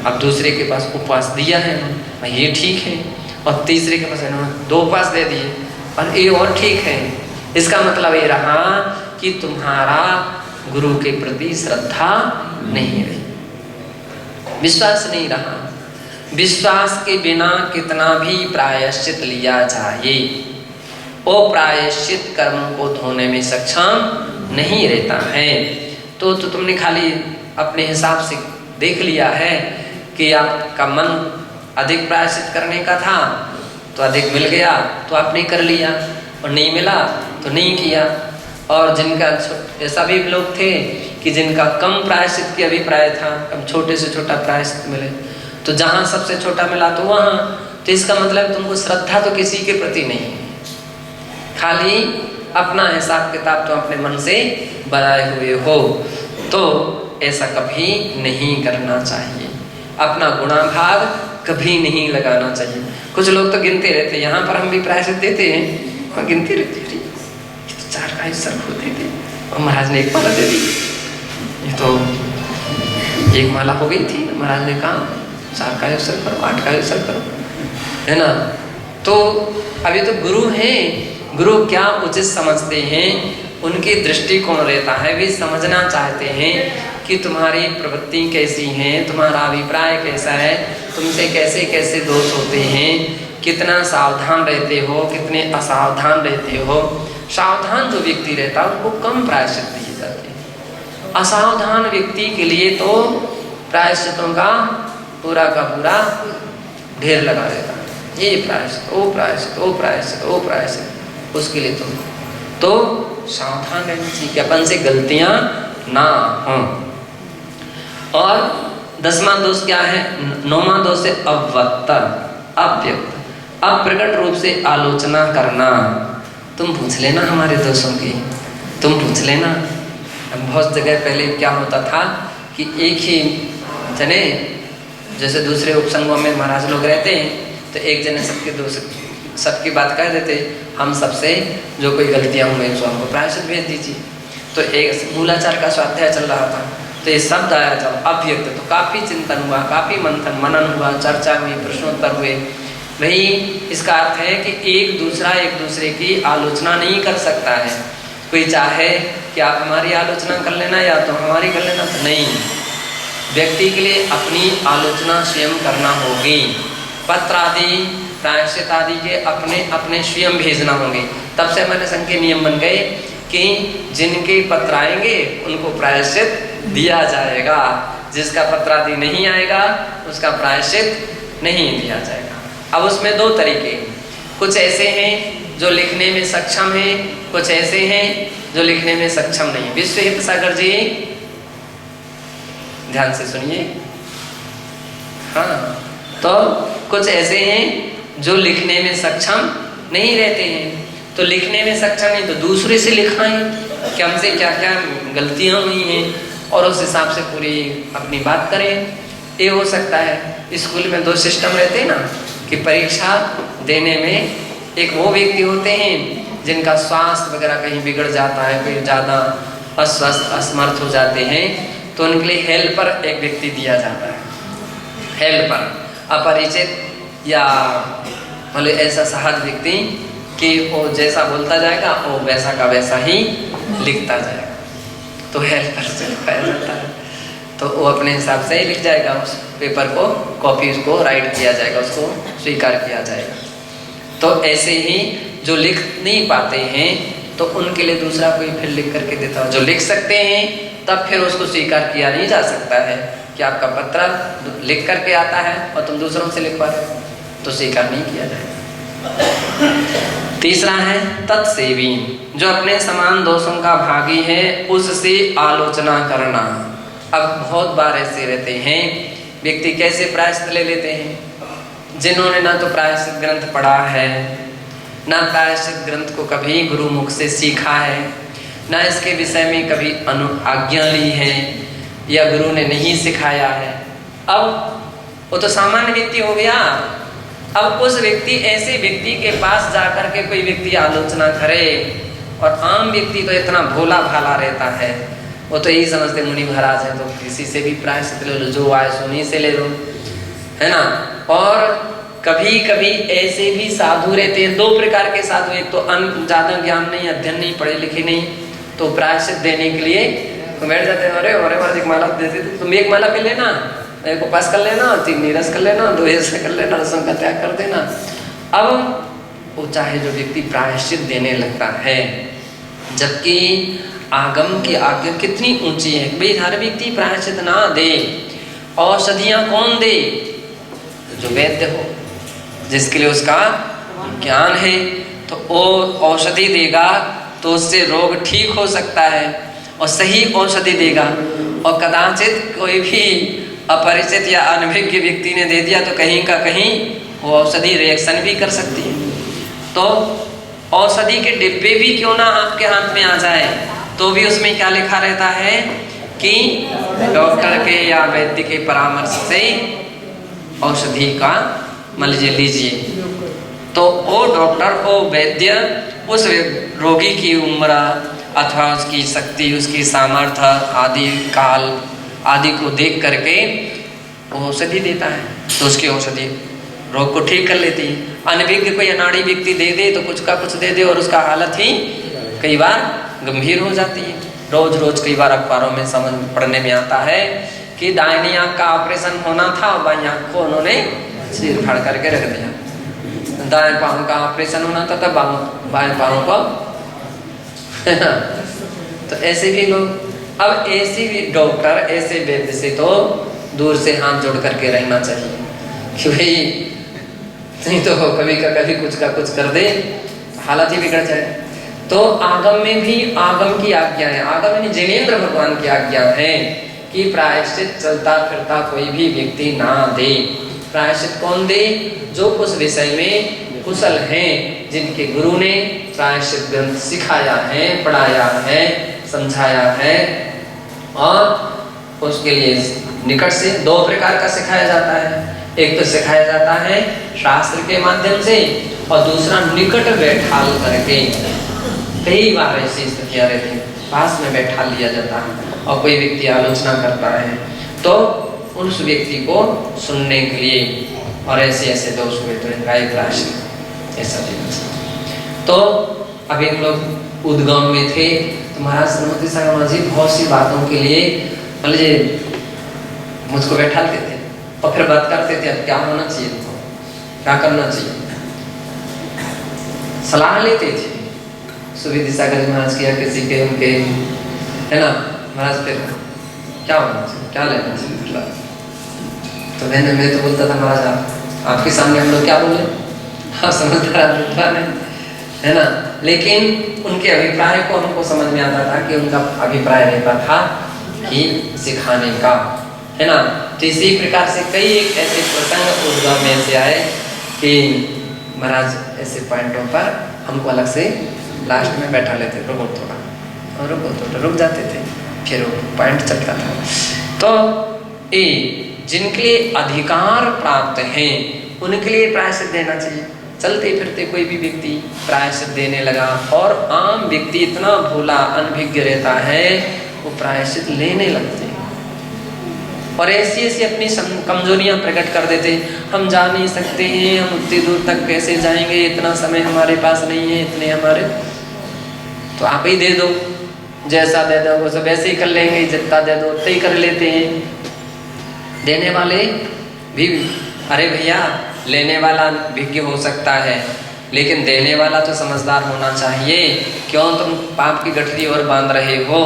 अब दूसरे के पास उपवास दिया है इन्होंने, ये ठीक है, और तीसरे के पास इन्होंने 2 उपवास दे दिए और ये और ठीक है। इसका मतलब ये रहा कि तुम्हारा गुरु के प्रति श्रद्धा नहीं रही, विश्वास नहीं रहा। विश्वास के बिना कितना भी प्रायश्चित लिया जाए, वो प्रायश्चित कर्मों को धोने में सक्षम नहीं रहता है। तो तुमने खाली अपने हिसाब से देख लिया है कि आपका मन अधिक प्रायश्चित करने का था तो अधिक मिल गया तो आपने कर लिया, और नहीं मिला तो नहीं किया। और जिनका ऐसा भी लोग थे कि जिनका कम प्रायश्चित की अभिप्राय था, कम छोटे से छोटा प्रायश्चित मिले, तो जहाँ सबसे छोटा मिला तो वहाँ, तो इसका मतलब तुमको श्रद्धा तो किसी के प्रति नहीं है, खाली अपना हिसाब किताब तुम अपने मन से बनाए हुए हो। तो ऐसा कभी नहीं करना चाहिए, अपना गुणाभाग कभी नहीं लगाना चाहिए। कुछ लोग तो गिनते रहते, यहाँ पर हम भी प्रायश्चित देते हैं और गिनते रहते, ये तो 4 का सर खो देते और महाराज ने 1 माला दे दी, ये तो 1 माला हो गई थी, महाराज ने कहा 4 का अवसर करो, 8 का अवसर करो, है ना। तो अभी तो गुरु हैं, गुरु क्या उचित समझते हैं, उनकी दृष्टिकोण रहता है, वे समझना चाहते हैं कि तुम्हारी प्रवृत्ति कैसी है, तुम्हारा अभिप्राय कैसा है, तुमसे कैसे कैसे दोष होते हैं, कितना सावधान रहते हो, कितने असावधान रहते हो। सावधान जो व्यक्ति रहता है उनको कम प्रायश्चित दिए जाते हैं, असावधान व्यक्ति के लिए तो प्रायश्चितों का पूरा ढेर लगा रहता है, ये प्रायश्चित, वो प्रायश्चित, वो प्रायश्चित, वो प्रायश्चित, उसके लिए तो सावधान रहना चाहिए कि अपन से गलतियां ना हों। और 10वां दोष क्या है? 9वां दोष है अव्यक्त, अव्यक्त, अप्रकट रूप से आलोचना करना। तुम पूछ लेना हमारे दोषों की, तुम पूछ लेना। बहुत जगह पहले क्या होता था कि एक ही जने, जैसे दूसरे उपसंगों में महाराज लोग रहते हैं, तो एक जने सबकी बात कह देते, हम सबसे जो कोई गलतियाँ हुई तो हमको प्रायश्चित भेज दीजिए। तो एक मूलाचार का स्वाध्याय चल रहा था, तो ये शब्द आया जब अव्यक्त, तो काफ़ी चिंतन हुआ, काफ़ी मंथन मनन हुआ, चर्चा हुई, प्रश्नोत्तर हुए। वही इसका अर्थ है कि एक दूसरे की आलोचना नहीं कर सकता है। कोई चाहे कि आप हमारी आलोचना कर लेना या तो हमारी कर लेना, तो नहीं, व्यक्ति के लिए अपनी आलोचना स्वयं करना होगी। पत्र आदि प्रायश्चित आदि के अपने अपने स्वयं भेजना होंगे। तब से हमारे संघ के नियम बन गए कि जिनके पत्र आएंगे उनको प्रायश्चित दिया जाएगा, जिसका पत्र आदि नहीं आएगा उसका प्रायश्चित नहीं दिया जाएगा। अब उसमें 2 तरीके, कुछ ऐसे हैं जो लिखने में सक्षम हैं, कुछ ऐसे हैं जो लिखने में सक्षम नहीं। विश्व हित सागर जी ध्यान से सुनिए, हाँ, तो कुछ ऐसे हैं जो लिखने में सक्षम नहीं रहते हैं। तो लिखने में सक्षम नहीं तो दूसरे से लिखाएं कि हमसे क्या क्या गलतियां हुई हैं और उस हिसाब से पूरी अपनी बात करें। ये हो सकता है। स्कूल में 2 सिस्टम रहते हैं ना, कि परीक्षा देने में एक वो व्यक्ति होते हैं जिनका स्वास्थ्य वगैरह कहीं बिगड़ जाता है, कोई ज़्यादा अस्वस्थ असमर्थ हो जाते हैं, तो उनके लिए हेल्पर एक व्यक्ति दिया जाता है। हेल्पर अपरिचित या मतलब ऐसा सहज व्यक्ति कि वो जैसा बोलता जाएगा वो वैसा का वैसा ही लिखता जाएगा, तो हेल्पर से लिखाया जाता है। तो वो अपने हिसाब से ही लिख जाएगा, उस पेपर को, कॉपी उसको राइट किया जाएगा, उसको स्वीकार किया जाएगा। तो ऐसे ही जो लिख नहीं पाते हैं तो उनके लिए दूसरा कोई फिर लिख करके देता है। जो लिख सकते हैं तब फिर उसको स्वीकार किया नहीं जा सकता है कि आपका पत्र लिख करके आता है और तुम दूसरों से लिखवा रहे हो, तो स्वीकार नहीं किया जाएगा। तीसरा है तत्सेवी, जो अपने समान दोषों का भागी है उससे आलोचना करना। अब बहुत बार ऐसे रहते हैं व्यक्ति, कैसे प्रायश्चित ले लेते हैं, जिन्होंने ना तो प्रायश्चित ग्रंथ पढ़ा है, ना प्रायश्चित ग्रंथ को कभी गुरु मुख से सीखा है, ना इसके विषय में कभी आज्ञा ली है या गुरु ने नहीं सिखाया है। अब वो तो सामान्य व्यक्ति हो गया। अब उस व्यक्ति, ऐसे व्यक्ति के पास जाकर के कोई व्यक्ति आलोचना करे, और आम व्यक्ति तो इतना भोला भाला रहता है, वो तो यही समझते मुनि महाराज है तो किसी से भी प्रायश्चित ले लो, जो आए सुनी से ले लो, है ना। और कभी कभी ऐसे भी साधु रहते हैं, दो प्रकार के साधु, एक तो ज़्यादा ज्ञान नहीं, अध्ययन नहीं, पढ़े लिखे नहीं, तो प्रायश्चित देने के लिए तो बैठ जाते हैं, अरे अरे महाराज एक माला देते, तुम एक माला पे लेना, एक उपास कर लेना, 3 नीरस कर लेना, 2 ऐसे कर लेना, रसों का त्याग कर देना। अब वो चाहे जो व्यक्ति प्रायश्चित देने लगता है, जबकि आगम की आज्ञा कितनी ऊंची है, भाई हर व्यक्ति प्रायश्चित ना दे। औषधियाँ कौन दे? जो वैद्य हो, जिसके लिए उसका ज्ञान है, तो वो औषधि देगा तो उससे रोग ठीक हो सकता है, और सही औषधि देगा। और कदाचित कोई भी अपरिचित या अनभिज्ञ व्यक्ति ने दे दिया तो कहीं का कहीं वो औषधि रिएक्शन भी कर सकती है। तो औषधि के डिब्बे भी क्यों ना आपके हाथ में आ जाए, तो भी उसमें क्या लिखा रहता है कि डॉक्टर के या वैद्य के परामर्श से औषधि का लीजिए। तो वो डॉक्टर, वो वैद्य उस रोगी की उम्र अथवा उसकी शक्ति, उसकी सामर्थ्य आदि, काल आदि को देख करके वो औषधि देता है, तो उसकी औषधि रोग को ठीक कर लेती है। अनभिज्ञ कोई अनाड़ी व्यक्ति दे दे तो कुछ का कुछ दे दे, और उसका हालत ही कई बार गंभीर हो जाती है। रोज रोज कई बार अखबारों में समझ पढ़ने में आता है कि दाहिनी आँख का ऑपरेशन होना था, बाईं आँख को उन्होंने सिर फाड़ करके रख दिया। दाएं पाँव का ऑपरेशन होना था, तब बाएं पाँव को तो ऐसे भी लोग, अब ऐसे भी डॉक्टर, ऐसे वैद्य से तो दूर से हाथ जोड़ करके रहना चाहिए कि भाई नहीं तो कभी का कभी कुछ का कुछ कर दे, हालत ही बिगड़ जाए। तो आगम में भी आगम की आज्ञा है, आगम यानी जिनेंद्र भगवान की आज्ञा है कि प्रायश्चित चलता फिरता कोई भी व्यक्ति ना दे। प्रायश्चित कौन दे? जो उस विषय में कुशल हैं, जिनके गुरु ने प्रायश्चित ग्रंथ सिखाया है, पढ़ाया है, समझाया है, और उसके लिए निकट से 2 प्रकार का सिखाया जाता है। एक तो सिखाया जाता है शास्त्र के माध्यम से, और दूसरा निकट बैठाल करके। कई बार ऐसी स्थितियाँ रहती हैं, पास में बैठा लिया जाता है, और कोई व्यक्ति आलोचना करता है तो उस व्यक्ति को सुनने के लिए, और ऐसे ऐसे दोष हुए तो इनका एक प्रायश्चित ऐसा देना। तो अभी हम लोग उद्गम में थे, तो महाराज श्रीमती सागर जी बहुत सी बातों के लिए मान लीजिए मुझको बैठाते थे और फिर बात करते थे, अब क्या होना चाहिए, क्या करना चाहिए, सलाह लेते थे। सुविधि सागर महाराज किया किसी के उनके, है ना महाराज, फिर क्या होना चाहिए, क्या लेना चाहिए। तो मैं तो बोलता था महाराज आपके सामने हम लोग क्या बोले, आप समझदार है ना। लेकिन उनके अभिप्राय को हमको समझ में आता था कि उनका अभिप्राय रहता था कि सिखाने का, है ना। तो इसी प्रकार से कई एक ऐसे प्रसंग उद्गम में से आए कि महाराज ऐसे पॉइंटों पर हमको अलग से लास्ट में बैठा लेते, रुको थोड़ा, और रुको थोड़ा, रुक जाते थे, फिर वो पॉइंट चलता था। तो ये जिनके लिए अधिकार प्राप्त हैं उनके लिए प्रायश्चित देना चाहिए। चलते फिरते कोई भी व्यक्ति प्रायश्चित देने लगा, और आम व्यक्ति इतना भोला अनभिज्ञ रहता है, वो प्रायश्चित लेने लगते हैं, और ऐसी ऐसी अपनी कमजोरियां प्रकट कर देते। हम जा नहीं सकते हैं, हम उतनी दूर तक कैसे जाएंगे, इतना समय हमारे पास नहीं है, इतने हमारे, तो आप ही दे दो, जैसा दे दो वो सब ऐसे ही कर लेंगे, जितना दे दो उतना ही कर लेते हैं। देने वाले भी, अरे भैया लेने वाला भिज्ञ हो सकता है, लेकिन देने वाला तो समझदार होना चाहिए। क्यों तुम पाप की गठरी और बांध रहे हो,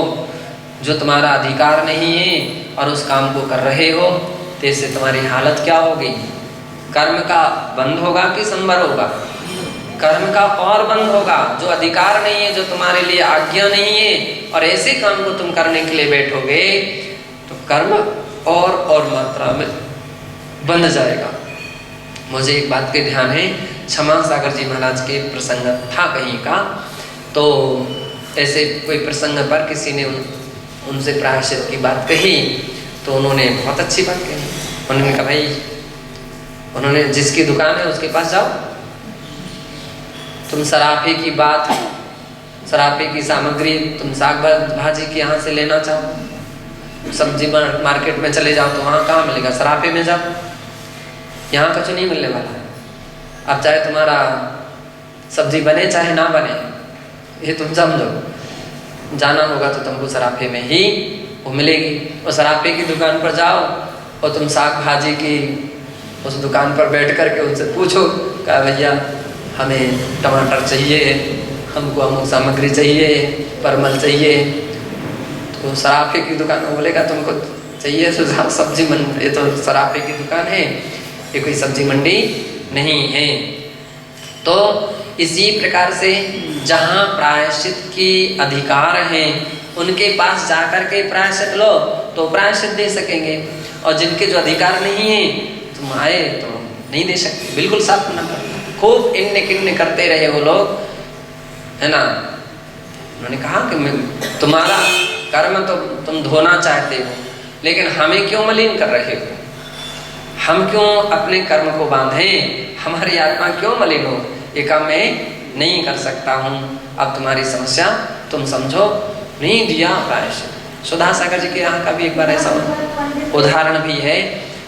जो तुम्हारा अधिकार नहीं है, और उस काम को कर रहे हो, तो इससे तुम्हारी हालत क्या होगी, कर्म का बंध होगा कि संबर होगा, कर्म का और बंध होगा। जो अधिकार नहीं है, जो तुम्हारे लिए आज्ञा नहीं है, और ऐसे काम को तुम करने के लिए बैठोगे तो कर्म और मात्रा में बंध जाएगा। मुझे एक बात के ध्यान है, क्षमा सागर जी महाराज के प्रसंग था कहीं का, तो ऐसे कोई प्रसंग पर किसी ने उनसे प्रायश्चित की बात कही, तो उन्होंने बहुत अच्छी बात कही। उन्होंने कहा भाई, उन्होंने जिसकी दुकान है उसके पास जाओ, तुम सराफे की बात, सराफे की सामग्री तुम साग भाजी के यहाँ से लेना चाहो, सब्जी मार्केट में चले जाओ तो वहाँ कहाँ मिलेगा, सराफे में जाओ, यहाँ कुछ नहीं मिलने वाला है। अब चाहे तुम्हारा सब्जी बने चाहे ना बने, ये तुम समझो, जाना होगा तो तुमको सराफे में ही वो मिलेगी। और सराफे की दुकान पर जाओ और तुम साग भाजी की उस दुकान पर बैठ कर के उनसे पूछो, कहा भैया हमें टमाटर चाहिए, हमको अमुक सामग्री चाहिए, परमल चाहिए, तो सराफे की दुकान में बोलेगा तुमको चाहिए सुझाव, सब्जी मंडी, ये तो सराफे की दुकान है, ये कोई सब्जी मंडी नहीं है। तो इसी प्रकार से जहाँ प्रायश्चित की अधिकार हैं उनके पास जाकर के प्रायश्चित लो तो प्रायश्चित दे सकेंगे, और जिनके जो अधिकार नहीं है तुम आए तो नहीं दे सकते। बिल्कुल साफ मना कर, खूब इन्ने किन्ने करते रहे वो लोग, है ना। उन्होंने कहा कि तुम्हारा कर्म तो तुम धोना चाहते हो, लेकिन हमें क्यों मलिन कर रहे हो, हम क्यों अपने कर्म को बांधें, हमारी आत्मा क्यों मलिन हो, ये काम मैं नहीं कर सकता हूँ, अब तुम्हारी समस्या तुम समझो। नहीं दिया प्रायश्चित। सुधा सागर जी के यहाँ का भी एक बार ऐसा उदाहरण भी है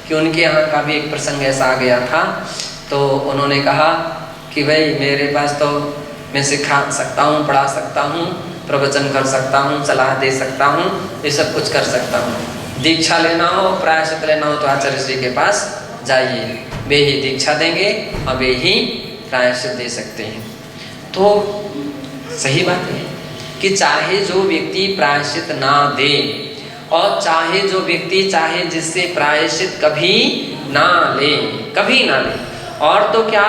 कि उनके यहाँ का भी एक प्रसंग ऐसा आ गया था, तो उन्होंने कहा कि भाई मेरे पास तो मैं सिखा सकता हूँ, पढ़ा सकता हूँ, प्रवचन कर सकता हूँ, सलाह दे सकता हूँ, ये सब कुछ कर सकता हूँ। दीक्षा लेना हो, प्रायश्चित लेना हो तो आचार्य जी के पास जाइए, वे ही दीक्षा देंगे और वे ही प्रायश्चित दे सकते हैं। तो सही बात है कि चाहे जो व्यक्ति प्रायश्चित ना दे, और चाहे जो व्यक्ति चाहे जिससे प्रायश्चित कभी ना ले, कभी ना ले, और तो क्या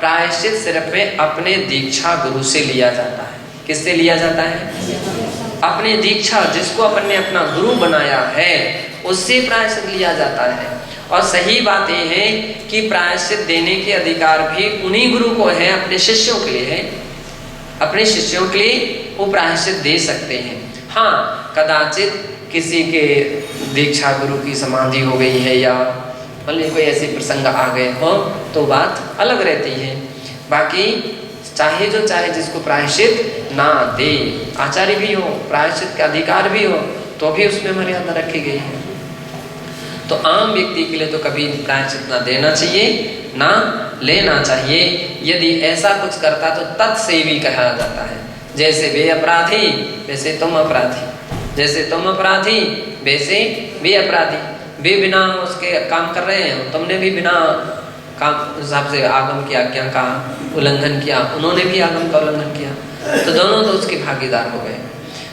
प्रायश्चित सिर्फ में अपने दीक्षा गुरु से लिया जाता है। किससे लिया जाता है? अपने दीक्षा, जिसको अपन ने अपना गुरु बनाया है उससे प्रायश्चित लिया जाता है। और सही बात यह है कि प्रायश्चित देने के अधिकार भी उन्हीं गुरु को है, अपने शिष्यों के लिए है, अपने शिष्यों के लिए वो प्रायश्चित दे सकते हैं। हाँ, कदाचित किसी के दीक्षा गुरु की समाधि हो गई है या मतलब कोई ऐसे प्रसंग आ गए हो तो बात अलग रहती है। बाकी चाहे जो चाहे जिसको प्रायश्चित ना दे, आचार्य भी हो, प्रायश्चित का अधिकार भी हो, तो भी उसमें मर्यादा रखी गई है। तो आम व्यक्ति के लिए तो कभी प्रायश्चित ना देना चाहिए, ना लेना चाहिए। यदि ऐसा कुछ करता तो तत्सेवी कहा जाता है। जैसे वे अपराधी वैसे तुम अपराधी, जैसे तुम अपराधी वैसे वे अपराधी। वे बिना उसके काम कर रहे हैं, तुमने भी बिना काम हिसाब से आगम की आज्ञा का उल्लंघन किया, उन्होंने भी आगम का उल्लंघन किया, तो दोनों तो उसके भागीदार हो गए।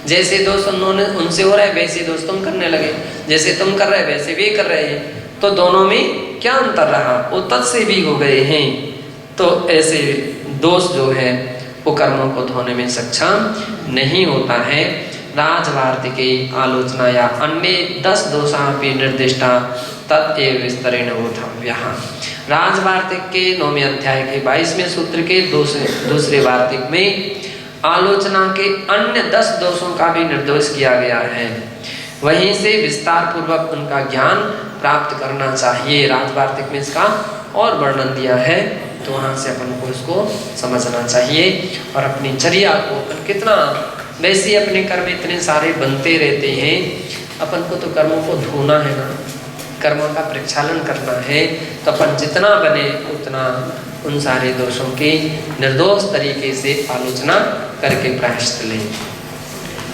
जैसे दोष उन्होंने उनसे हो रहा है वैसे दोष तुम करने लगे, जैसे तुम कर रहे वैसे वे कर रहे हैं, तो दोनों में क्या अंतर रहा? वो तत्सेवी हो गए हैं। तो ऐसे दोष जो है वो कर्मों को धोने में सक्षम नहीं होता है। राजवार्तिके आलोचना या अन्य 10 दोषापि निर्दिष्टा तत्एव विस्तरेण बोधव्यः। राजवार्तिक के 9वें अध्याय के 22वें सूत्र के दूसरे वार्तिक में आलोचना के अन्य 10 दोषों का भी निर्देश किया गया है। वहीं से विस्तार पूर्वक उनका ज्ञान प्राप्त करना चाहिए। राजवार्तिक में इसका और वर्णन दिया है, तो वहाँ से अपन को इसको समझना चाहिए और अपनी चर्या को अपन कितना, वैसे अपने कर्म इतने सारे बनते रहते हैं, अपन को तो कर्मों को धोना है ना, कर्मों का प्रक्षालन करना है, तो अपन जितना बने उतना उन सारे दोषों की निर्दोष तरीके से आलोचना करके प्रायश्चित लें।